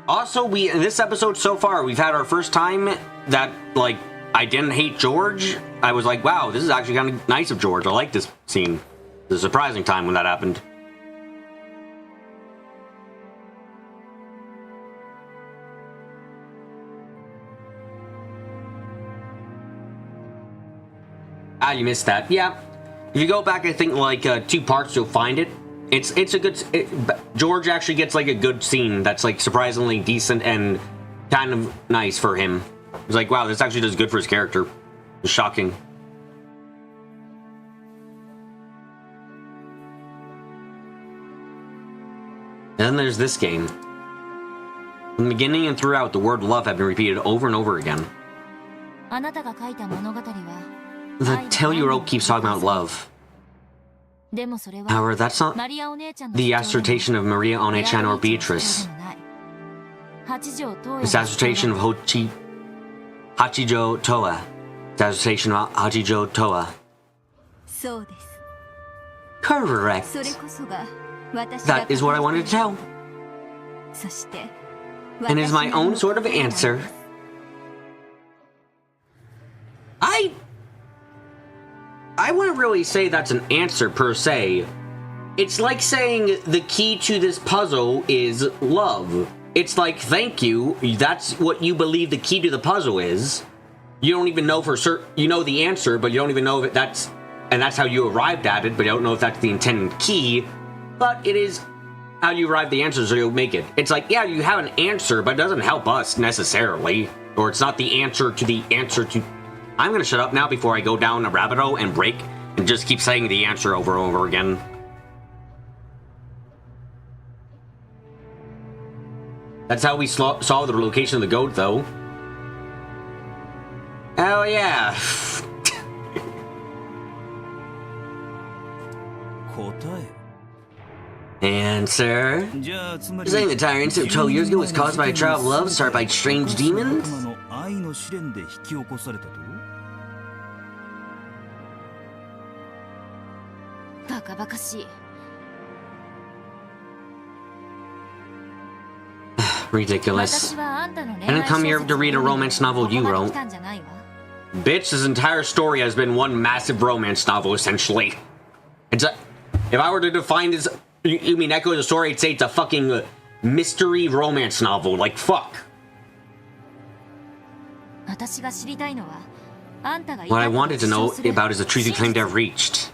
Also, in this episode so far, we've had our first time that, like, I didn't hate George. I was like, wow, this is actually kind of nice of George. I like this scene. It was a surprising time when that happened. Ah, you missed that. Yeah. If you go back, I think, like, 2 parts, you'll find it. It's a good... George actually gets, like, a good scene that's, like, surprisingly decent and kind of nice for him. It's like, wow, this actually does good for his character. It's shocking. And then there's this game. From the beginning and throughout, the word love have been repeated over and over again. The tale you wrote keeps talking about love. However, that's not the assertion of Maria One-chan or Beatrice. It's assertion of Hachijo Toa. It's assertion of Hachijo Toa. Correct. That is what I wanted to tell. And is my own sort of answer. I wouldn't really say that's an answer per se. It's like saying the key to this puzzle is love. It's like, thank you, that's what you believe the key to the puzzle is. You don't even know for certain, you know the answer, but you don't even know if that's how you arrived at it, but you don't know if that's the intended key. But it is how you arrive at the answer, so you'll make it. It's like, yeah, you have an answer, but it doesn't help us necessarily. Or it's not the answer to the answer to... I'm gonna shut up now before I go down a rabbit hole and break and just keep saying the answer over and over again. That's how we saw the location of the goat, though. Oh, yeah. Answer. You're saying the entire incident of 12 years ago was caused by a trial of love started by strange demons? Ridiculous. I didn't come here to read a romance novel you wrote. Bitch, this entire story has been one massive romance novel, essentially. If I were to define this Umineko as a story, I'd say it's a fucking mystery romance novel. Like, fuck. What I wanted to know about is the truth you claim to have reached.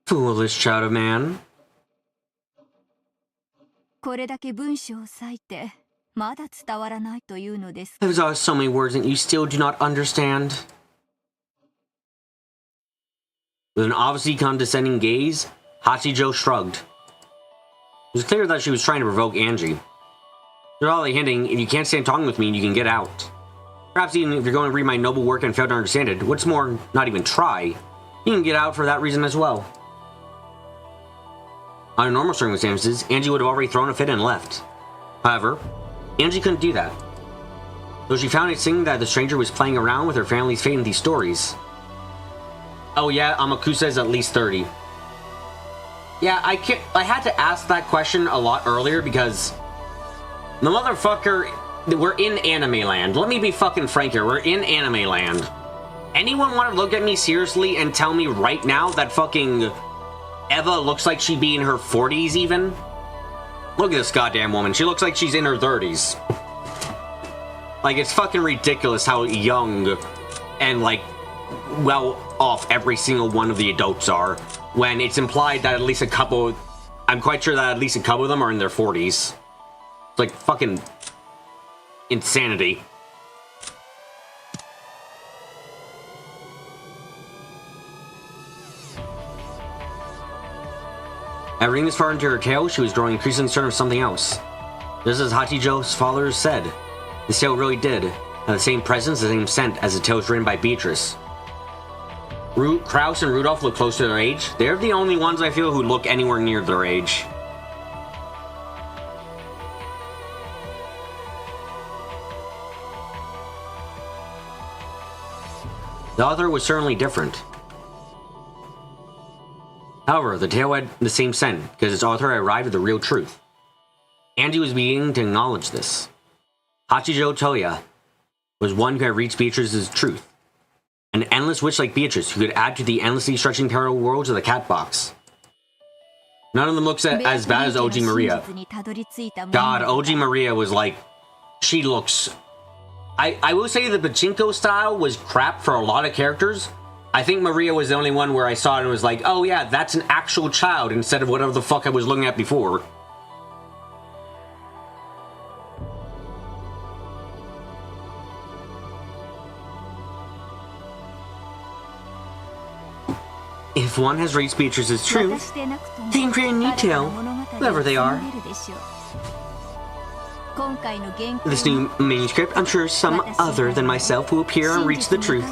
Foolish child of man. There's always so many words that you still do not understand. With an obviously condescending gaze, Hachijo shrugged. It was clear that she was trying to provoke Angie. They're all hinting, if you can't stand talking with me, you can get out. Perhaps even if you're going to read my noble work and fail to understand it, what's more, not even try, you can get out for that reason as well. Under normal circumstances, Angie would have already thrown a fit and left. However, Angie couldn't do that. Though she found it singing that the stranger was playing around with her family's fate in these stories. Oh yeah, Amakusa is at least 30. Yeah, I had to ask that question a lot earlier because The motherfucker... We're in anime land. Let me be fucking frank here. We're in anime land. Anyone want to look at me seriously and tell me right now that fucking Eva looks like she'd be in her 40s even? Look at this goddamn woman. She looks like she's in her 30s. Like, it's fucking ridiculous how young and, like, well off every single one of the adults are, when it's implied that at least a couple... I'm quite sure that at least a couple of them are in their 40s. It's like fucking insanity. At reading this far into her tale, she was growing increasingly certain of something else. Just as Hachijo's father said, this tale really did have the same presence, the same scent as the tales written by Beatrice. Kraus and Rudolph look close to their age. They're the only ones I feel who look anywhere near their age. The author was certainly different. However, the tale had the same scent, because its author had arrived at the real truth. Andy was beginning to acknowledge this. Hachijo Toya was one who had reached Beatrice's truth. An endless witch like Beatrice who could add to the endlessly stretching parallel worlds of the cat box. None of them looks as bad as OG Maria. God, OG Maria was like... She looks... I will say the pachinko style was crap for a lot of characters. I think Maria was the only one where I saw it and was like, oh yeah, that's an actual child instead of whatever the fuck I was looking at before. If one has reached Beatrice's truth, they can create a new tale, whoever they are. This new manuscript, I'm sure some other than myself will appear and reach the truth.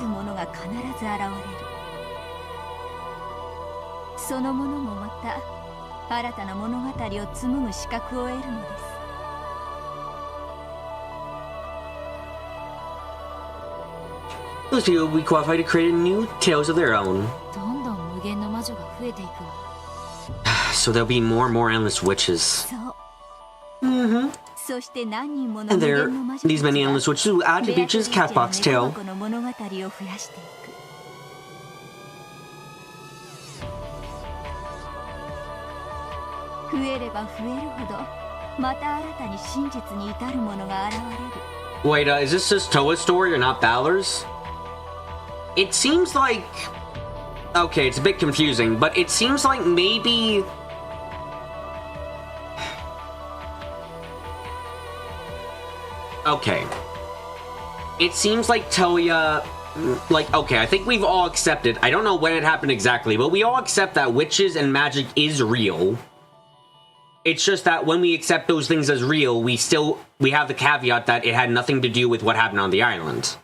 Those people will be qualified to create new tales of their own. So there'll be more and more endless witches. Mm-hmm. And these many endless witches will add to Beatrice's catbox tale. Wait, is this just Toa's story or not Balor's? It seems like... Okay, it's a bit confusing, but it seems like maybe... Okay. It seems like Toya... Like, okay, I think we've all accepted... I don't know when it happened exactly, but we all accept that witches and magic is real. It's just that when we accept those things as real, we have the caveat that it had nothing to do with what happened on the island.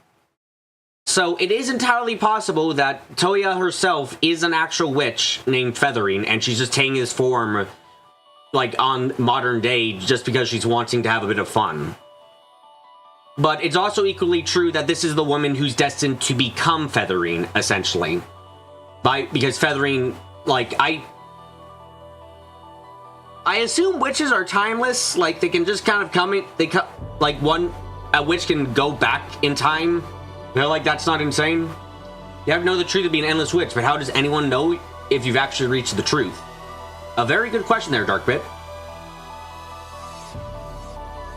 So it is entirely possible that Toya herself is an actual witch named Feathering, and she's just taking this form, like, on modern day just because she's wanting to have a bit of fun. But it's also equally true that this is the woman who's destined to become Feathering, essentially. Because Feathering, like, I assume witches are timeless, like, they can just kind of come in, a witch can go back in time. You know, like, that's not insane. You have to know the truth of being an endless witch, but how does anyone know if you've actually reached the truth? A very good question there, Darkbit.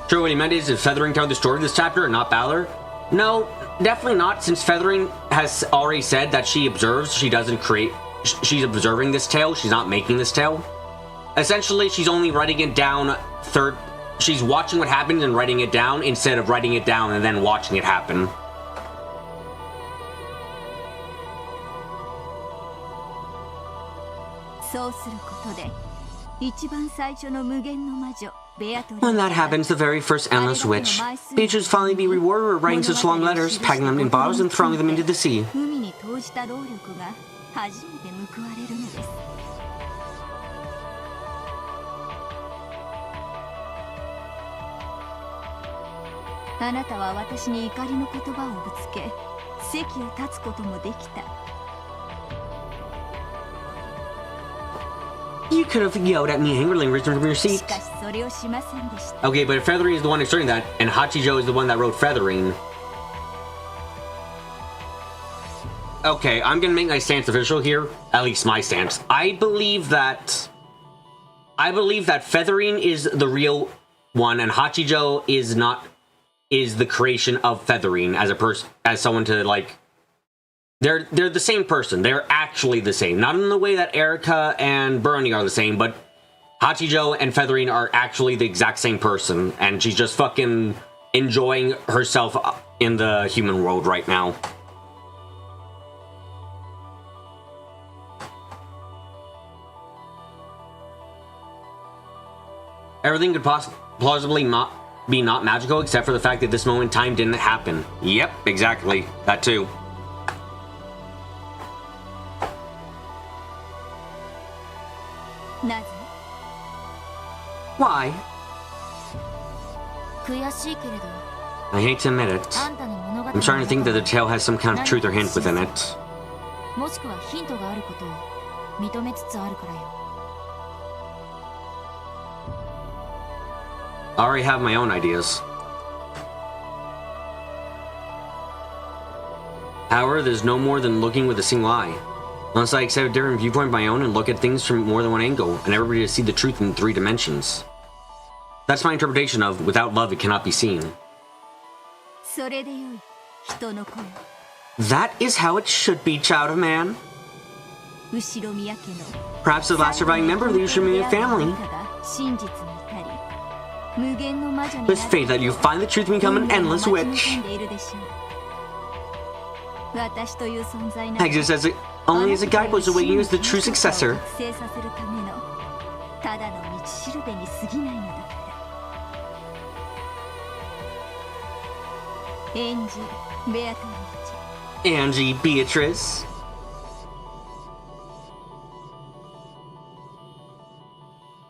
Sure, what he meant is Feathering told the story of this chapter and not Balor? No, definitely not, since Feathering has already said that she observes, she doesn't create... She's observing this tale, she's not making this tale. Essentially, she's only writing it down She's watching what happens and writing it down instead of writing it down and then watching it happen. When that happens, the very first endless witch, Beatrice will finally be rewarded for writing such long letters, packing them in bottles and throwing them into the sea. You could have yelled at me angrily and risen from your seat. Okay, but Feathering is the one exerting that, and Hachijo is the one that wrote Feathering. Okay, I'm gonna make my stance official here. At least my stance. I believe that Feathering is the real one, and Hachijo is the creation of Feathering as a person, as someone to like. They're the same person. They're actually the same. Not in the way that Erika and Bernie are the same, but Hachijo and Feathering are actually the exact same person, and she's just fucking enjoying herself in the human world right now. Everything could plausibly be not magical, except for the fact that this moment in time didn't happen. Yep, exactly. That too. Why? I hate to admit it. I'm starting to think that the tale has some kind of truth or hint within it. I already have my own ideas. However, there's no more than looking with a single eye. Unless I accept a different viewpoint of my own and look at things from more than one angle, and everybody to see the truth in 3 dimensions. That's my interpretation of, without love it cannot be seen. That is how it should be, child of man. Perhaps the last surviving member of the Ushimiya family. With faith that you find the truth and become an endless witch. I exist only as a guidepost awaiting you as the true successor. Angie Beatrice.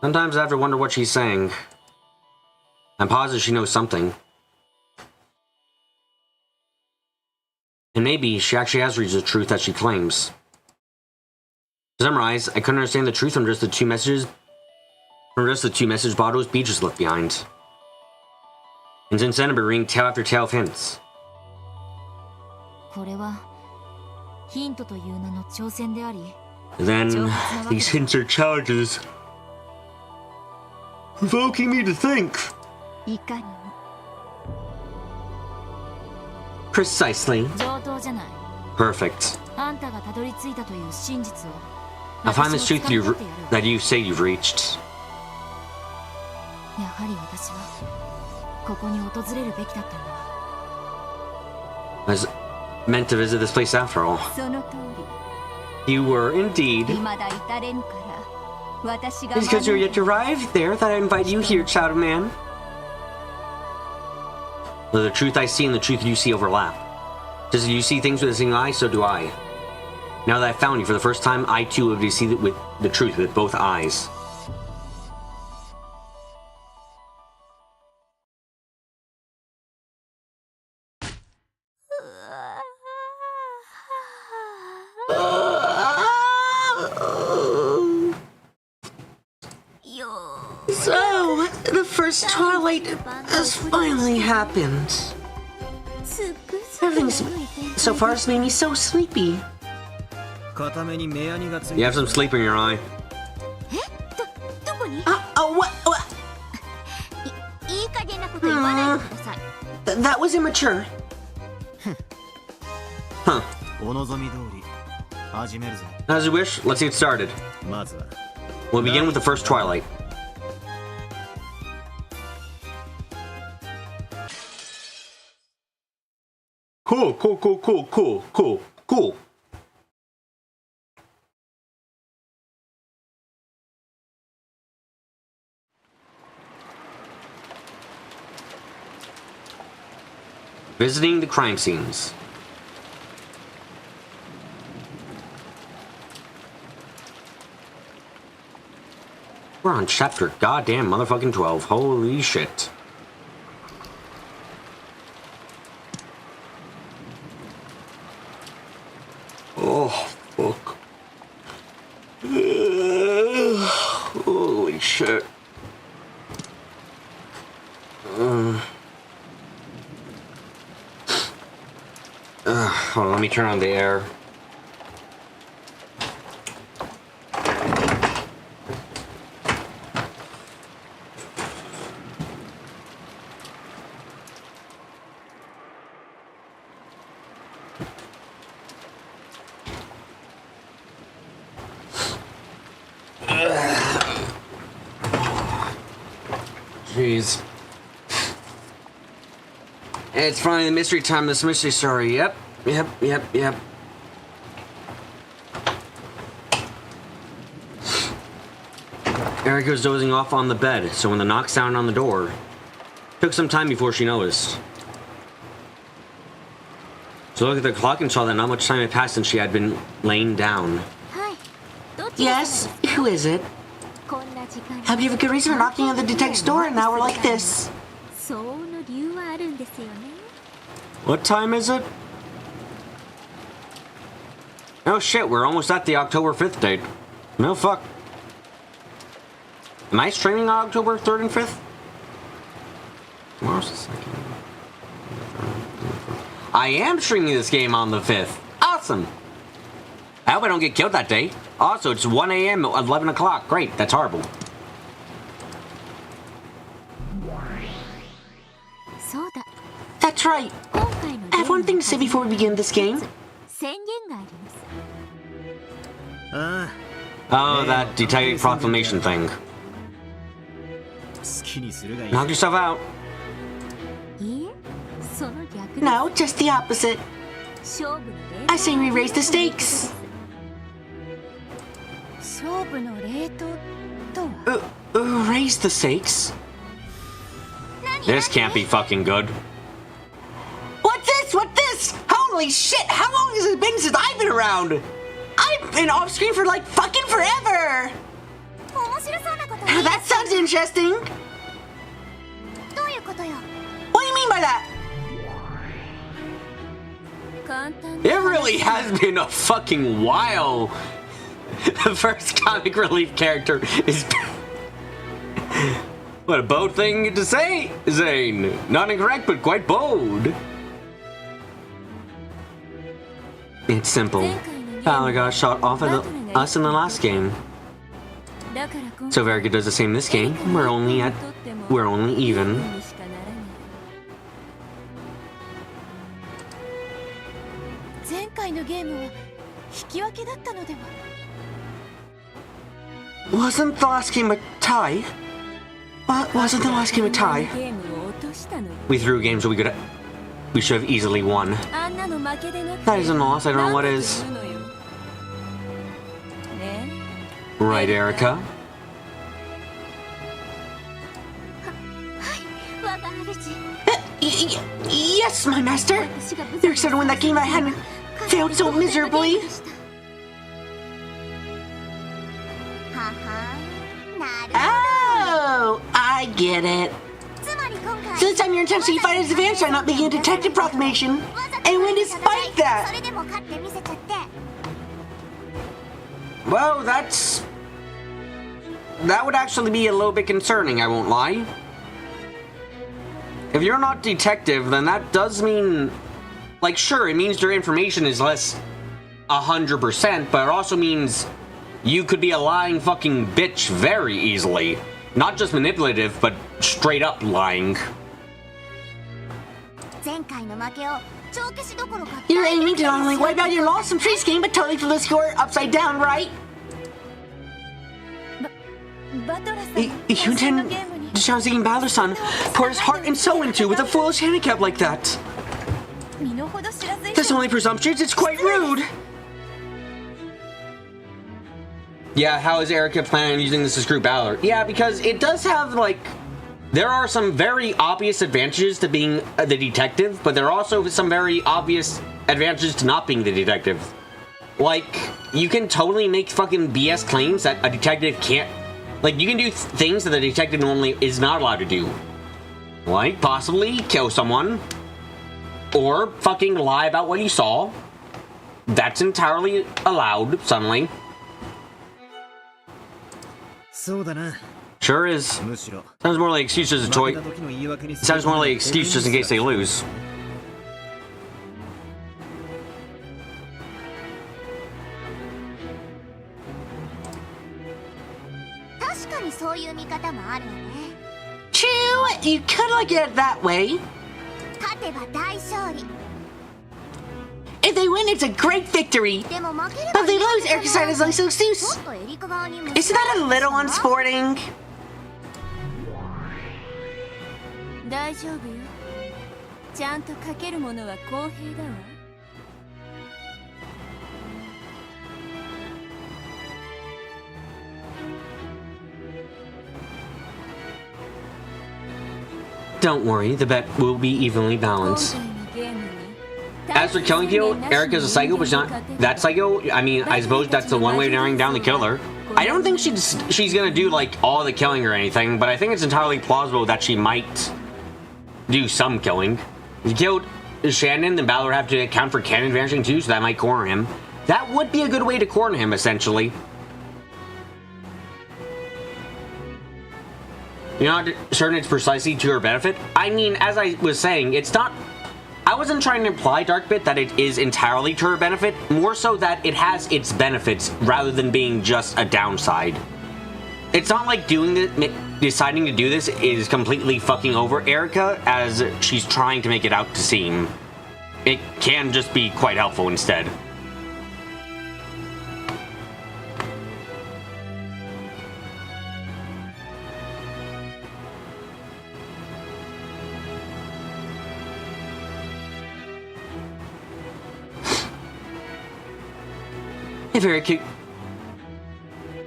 Sometimes I have to wonder what she's saying. I'm positive she knows something. And maybe she actually has reached the truth that she claims. To summarize, I couldn't understand the truth from just the two message bottles Beatrice left behind. And since then I've been reading tale after tale of hints. Then, these hints are challenges, provoking me to think. Precisely. Perfect. I'll find this truth that you say you've reached. I was meant to visit this place after all. You were indeed. It's because you're yet to arrive there that I invite you here, child of man. Though the truth I see and the truth you see overlap. Just as you see things with a single eye, so do I. Now that I've found you for the first time, I too will be able to see the truth with both eyes. So, the first twilight has finally happened. Everything so far has made me so sleepy. You have some sleep in your eye. What? That was immature. Huh. As you wish, let's get started. We'll begin with the first twilight. Cool. Visiting the crime scenes. We're on chapter goddamn motherfucking 12. Holy shit. Oh, fuck. Holy shit. Hold on, let me turn on the air. Jeez. It's finally the mystery time, this mystery story. Yep. Erica was dozing off on the bed, so when the knock sounded on the door, took some time before she noticed. She looked at the clock and saw that not much time had passed since she had been laying down. Yes, who is it? Have you have a good reason for knocking on the detective's door an hour like this? What time is it? Oh shit, we're almost at the October 5th date. No fuck. Am I streaming on October 3rd and 5th? Tomorrow's the 2nd. I am streaming this game on the 5th. Awesome. I hope I don't get killed that day. Also, it's 1 a.m. 11 o'clock. Great, that's horrible. That's right. I have one thing to say before we begin this game. Ah, Oh, that detective proclamation thing. 好きにするがいい。 Knock yourself out. No, just the opposite. I say we raise the stakes. Raise the stakes? This can't be fucking good. What's this? What's this? Holy shit, how long has it been since I've been around? I've been off screen for like fucking forever. That sounds interesting. What do you mean by that? It really has been a fucking while. The first comic relief character is... What a bold thing to say, Zane. Not incorrect, but quite bold. It's simple. Fowler got shot off at us in the last game. So if Erica does the same this game, we're only even. Wasn't the last game a tie? Wasn't the last game a tie? We threw games that we should have easily won. That isn't a loss, I don't know what is. Right, Erica? Yes, my master. You're excited to win that game I hadn't failed so miserably. Oh, I get it. So this time you're intentionally fighting his advantage by not making a detective proclamation, and win despite that. Well, that would actually be a little bit concerning, I won't lie. If you're not detective, then that does mean, like, sure, it means your information is less 100%, but it also means you could be a lying fucking bitch very easily. Not just manipulative, but straight up lying. You're aiming to not only wipe out your loss in previous game, but totally flip the score upside down, right? You intend to challenge the Battler-san, pour his heart and soul into with a foolish handicap like that. That's only presumptuous, it's quite rude. Yeah, how is Erica planning on using this as group battler? Yeah, because it does have, like, there are some very obvious advantages to being the detective, but there are also some very obvious advantages to not being the detective. Like, you can totally make fucking BS claims that a detective can't, like, you can do things that the detective normally is not allowed to do. Like, possibly kill someone, or fucking lie about what you saw. That's entirely allowed, suddenly.そうだな。Sure is. むしろ Sounds more like excuse as a 負 toy. けた時の言い訳に It sounds more like excuse just in case they lose. 確かにそういう見方もあるわね。 True, you could look at it that way. 勝てば大勝利。 If they win, it's a great victory. でも負ければ But if they lose, Eric's side is like so ちょ soon. っとエリカ側にも Isn't that a little unsporting? 大丈夫よ。ちゃんとかけるものは公平だわ。Don't worry, the bet will be evenly 今 balanced. 回のゲームに As for killing people, Erica's a psycho, but she's not that psycho. I mean, I suppose that's the one way of narrowing down the killer. I don't think she's gonna do like all the killing or anything, but I think it's entirely plausible that she might do some killing. If you killed Shannon, then Balor would have to account for Cannon vanishing too, so that might corner him. That would be a good way to corner him, essentially. You're not certain it's precisely to her benefit? I mean, as I was saying, it's not... I wasn't trying to imply, Darkbit, that it is entirely to her benefit, more so that it has its benefits rather than being just a downside. It's not like deciding to do this is completely fucking over Erica, as she's trying to make it out to seem. It can just be quite helpful instead.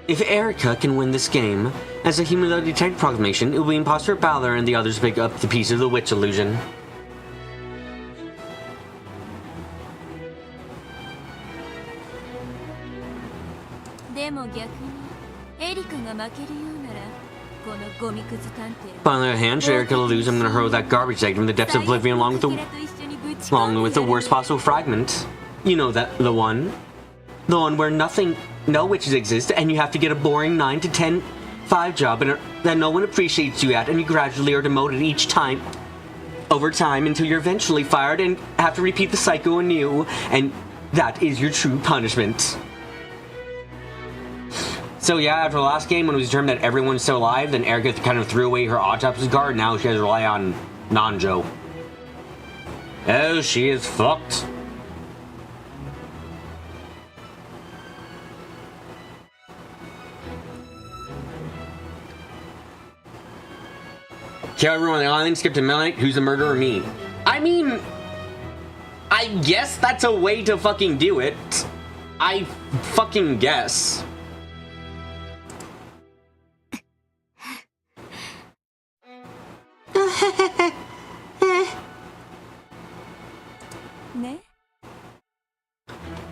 If Erica can win this game, as a humiliated detective proclamation, it will be imposter Balor and the others pick up the piece of the witch illusion. でも逆にエリカが負けるようならこのゴミくず探偵 On the other hand, should Erica lose, I'm gonna hurl that garbage egg from the depths of oblivion along with the worst possible fragment. You know that, the one where no witches exist, and you have to get a boring 9 to 10, 5 job that no one appreciates you at, and you gradually are demoted each time, over time, until you're eventually fired and have to repeat the cycle anew, and that is your true punishment. So yeah, after the last game, when it was determined that everyone's still alive, then Erica kind of threw away her autopsy card. Now she has to rely on Nanjo. Oh, she is fucked. Kill everyone on the island, skip to midnight. Who's the murderer? Me. I mean, I guess that's a way to fucking do it. I fucking guess.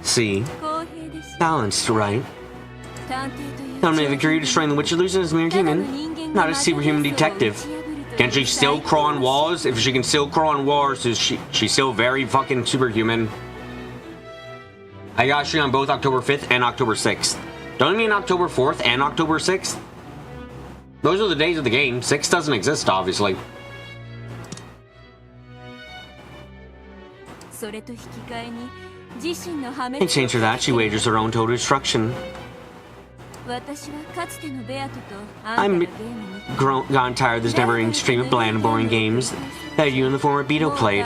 See, balanced, right? Not a victory, destroying the witch illusion as a mere human, not a superhuman detective. Can she still crawl on walls? If she can still crawl on walls, is she's still very fucking superhuman. I got she on both October 5th and October 6th. Don't you mean October 4th and October 6th? Those are the days of the game. 6 doesn't exist, obviously. In exchange for that, she wagers her own total destruction. I'm gone tired of this never-ending stream of bland and boring games that you and the former Beto played.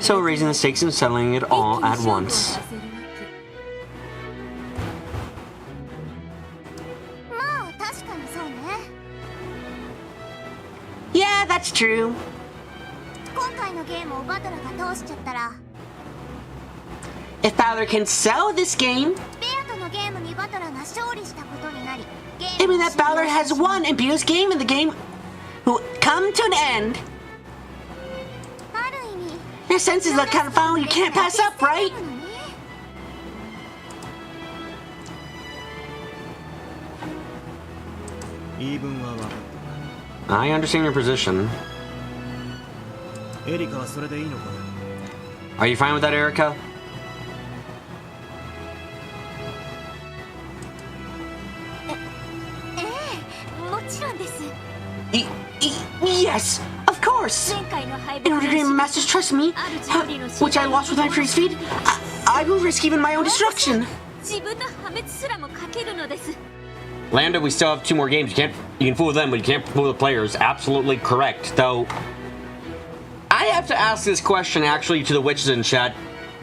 So we're raising the stakes and settling it all at once. まあ確かにそうね。 Yeah, that's true. 今回のゲームをバトラが通しちゃったら If Balor can sell this game, ベアとのゲームにバトラが勝利したことになり、ゲ it ーム means that Balor has won and Beato's game and the game will come to an end. ある意味 In a sense, it's the kind of final you can't pass up, right? I understand your position. Are you fine with that, Erica? ちろんです。 Yes, of course. 前回の敗 In 北 order to gain my master's trust in me, which I lost with my previous feat, I will risk even my own destruction. 自分の破滅すらもかけるのです。 Lando, we still have 2 more games. You can fool them, but you can't fool the players. Absolutely correct. Though, I have to ask this question actually to the witches in chat.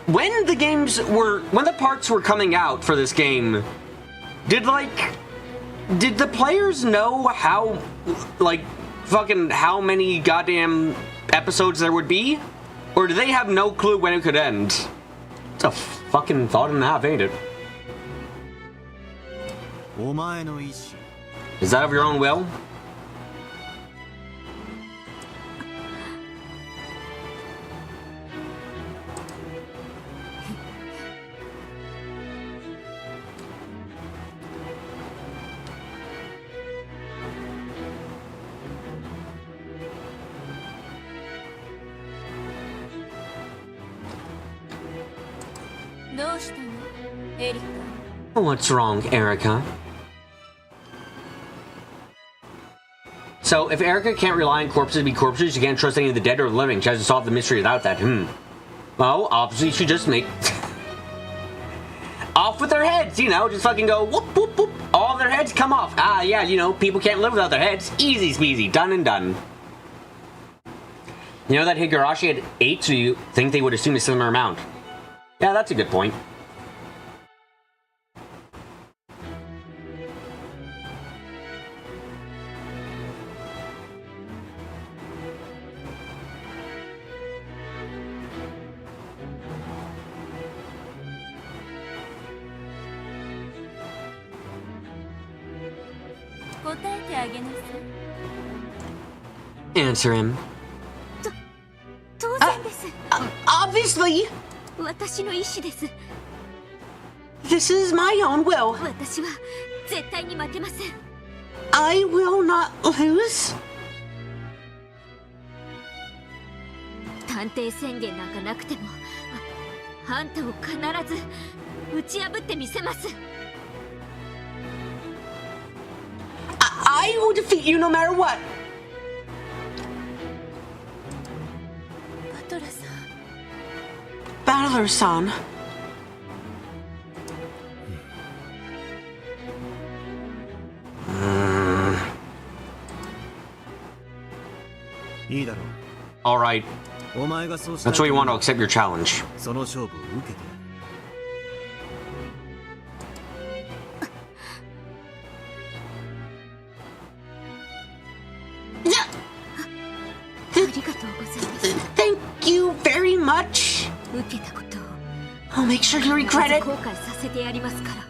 When the parts were coming out for this game, did the players know how, fucking how many goddamn episodes there would be? Or do they have no clue when it could end? It's a fucking thought and a half, ain't it? お前の意志 Is that of your own will? What's wrong, Erica? So, if Erica can't rely on corpses to be corpses, she can't trust any of the dead or the living. She has to solve the mystery without that. Well, obviously, she just make... off with their heads, you know? Just fucking go whoop, whoop, whoop. All their heads come off. Ah, yeah, you know, people can't live without their heads. Easy squeezy. Done and done. You know that Higurashi had 8, so you think they would assume a similar amount. Yeah, that's a good point. Answer him. 当然です。 Obviously! 私の意志です。 This is my own will. 私は絶対に負けません。 I will not lose. 探偵宣言なんかなくても、あんたを必ず打ち破ってみせます。 I will defeat you no matter what. バトラさん。 Battler-san. いいだろう Alright, お前がそうした that's what you want to accept your challenge. その勝負を受けてありがとうございます。 Thank you very much. 受けたことを I'll make sure you regret it. 後悔させてやりますから。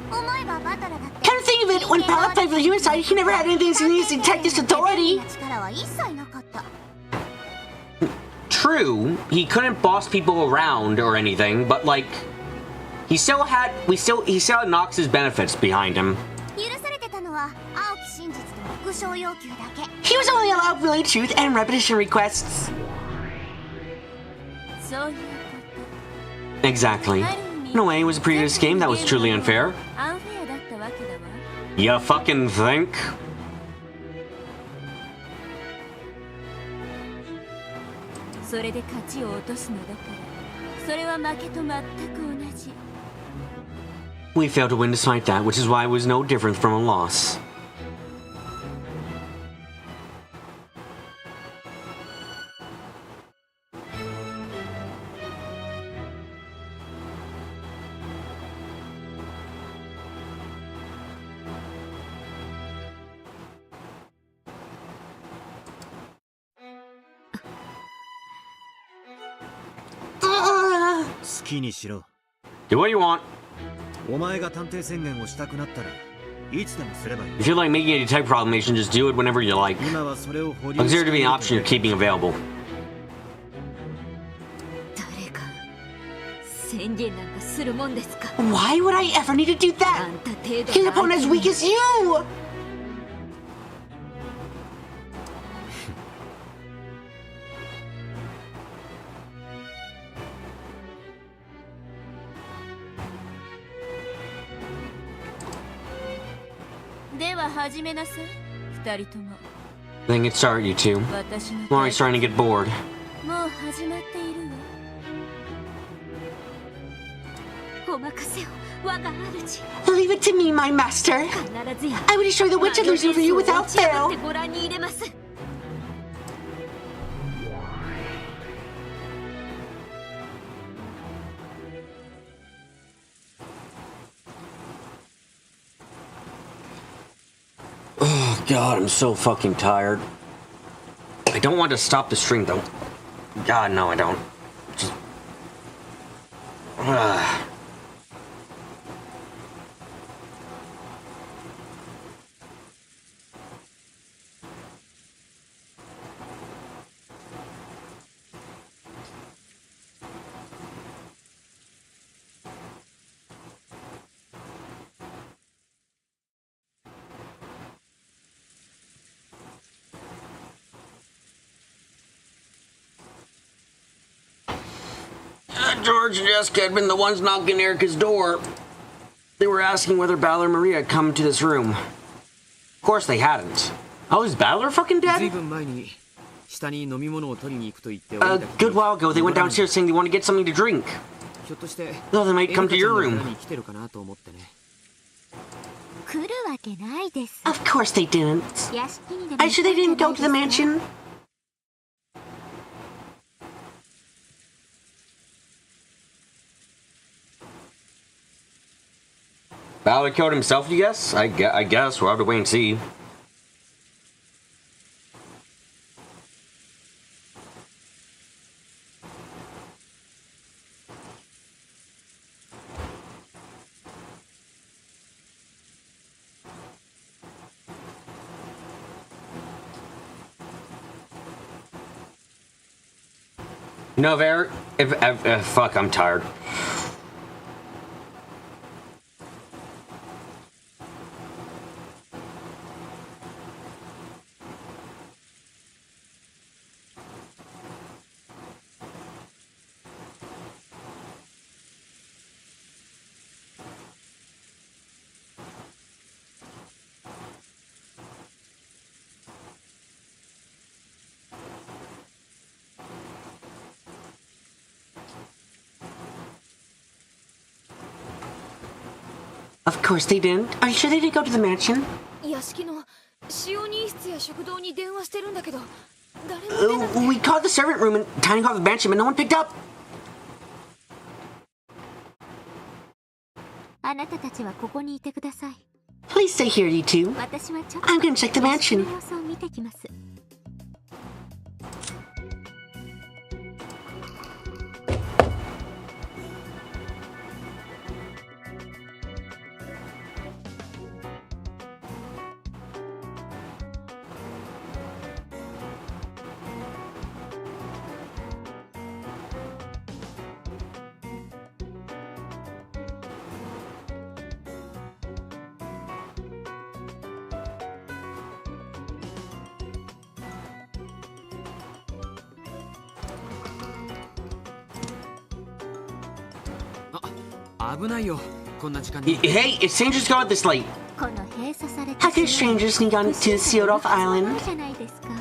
思えばバトラだって Come to think of it, when Pallet played for the human side, he never had anything to use to detect his authority. 力は一切なかった。 True, he couldn't boss people around or anything, but he still had Nox's benefits behind him. 許されてたのは青き真実と復唱要求だけ。 He was only allowed really truth and repetition requests. そういうこ Exactly. と。ある意味 In a way, it was a previous game that was truly unfair. アンフェアだったわけだわ。 You fucking think? それで勝ちを落とすのだから、それは負けと全く同じ。 We failed to win despite that, which is why it was no different from a loss. 好きにしろ。 Do what you want. お前が探偵宣言をしたくなったらいつでもすればいい。 If you like making a detective proclamation, just do it whenever you like. 今はそれを保留 Consider it to be an option you're keeping available. 誰が宣言なんかするもんですか。 Why would I ever need to do あ that? んた程度 His の opponent as weak as you! では始めなさい、二人とも。 Then get started, you two. 私の I'm already starting to get bored. もう始まっているわ。お任せを、我が主。 Leave it to me, my master. 必ずや I would destroy the witch illusion for you without 打ち破っ fail. てご覧に入れます。 Oh god, I'm so fucking tired. I don't want to stop the stream though. God, no, I don't. Just. George and Jessica had been the ones knocking Erica's door. They were asking whether Ballard and Maria had come to this room. Of course they hadn't. Oh, is Ballard fucking ずい dead? ぶん前に下に飲み物を取りに行くと言って A good while ago, they went downstairs saying they want to get something to drink. ひょっとして Though they might come to your エリカちゃんの room. 部屋に来てるかなと思ってね。来るわけないです Of course they didn't. 屋敷にでも Are you sure they didn't go to the mansion? Ballard killed himself, you guess? I guess. We'll have to wait and see. You know, if fuck, I'm tired. Of course they didn't. Are you sure they didn't go to the mansion? 屋敷の使用人室や食堂に電話してるんだけど、誰も出なくて。 We called the servant room and tiny called the mansion, but no one picked up. あなたたちはここにいてください Please stay here, you two. 私はちょっ I'm gonna check the と屋敷 mansion. の様子を見てきます 危ないよこんな時間に。 Hey, it's dangerous to go out this late. この閉鎖された How could strangers sneak onto the sealed off island? じゃないですか あ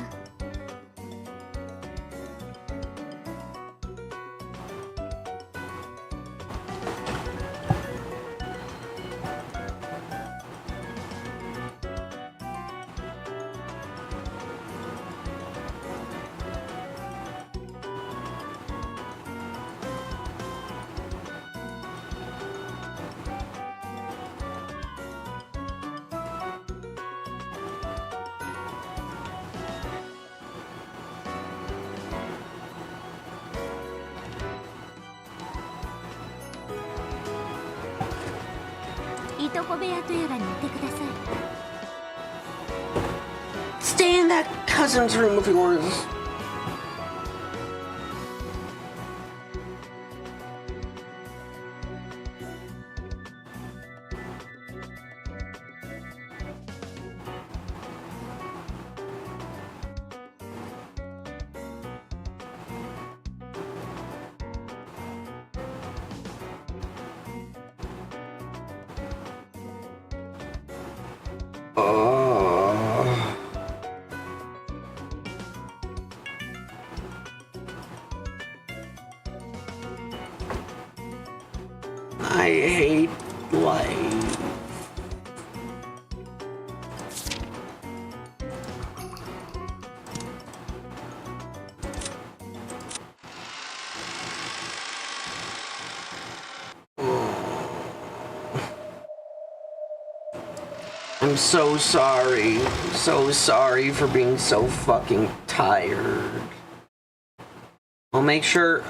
いとこ部屋とやらに行ってください。 Stay in that cousin's room of yours. I hate life. I'm so sorry. I'm so sorry for being so fucking tired. I'll make sure.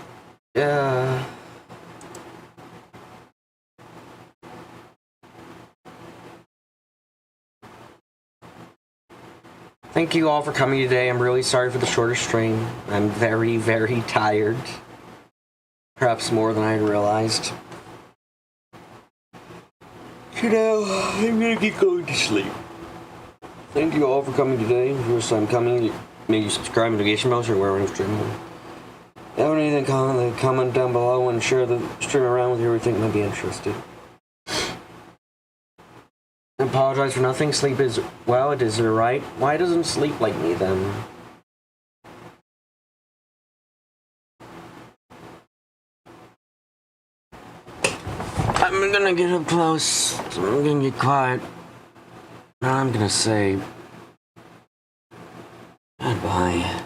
Thank you all for coming today. I'm really sorry for the shorter stream. I'm very, very tired. Perhaps more than I realized. You know, I'm gonna get going to sleep. Thank you all for coming today. First time coming, maybe subscribe, notification bells, or wherever I'm streaming. If you have anything, comment down below and share the stream around with whoever you think might be interested. I apologize for nothing. Sleep is, well, it is right. Why doesn't sleep like me then? I'm gonna get up close. I'm gonna get quiet. I'm gonna say goodbye.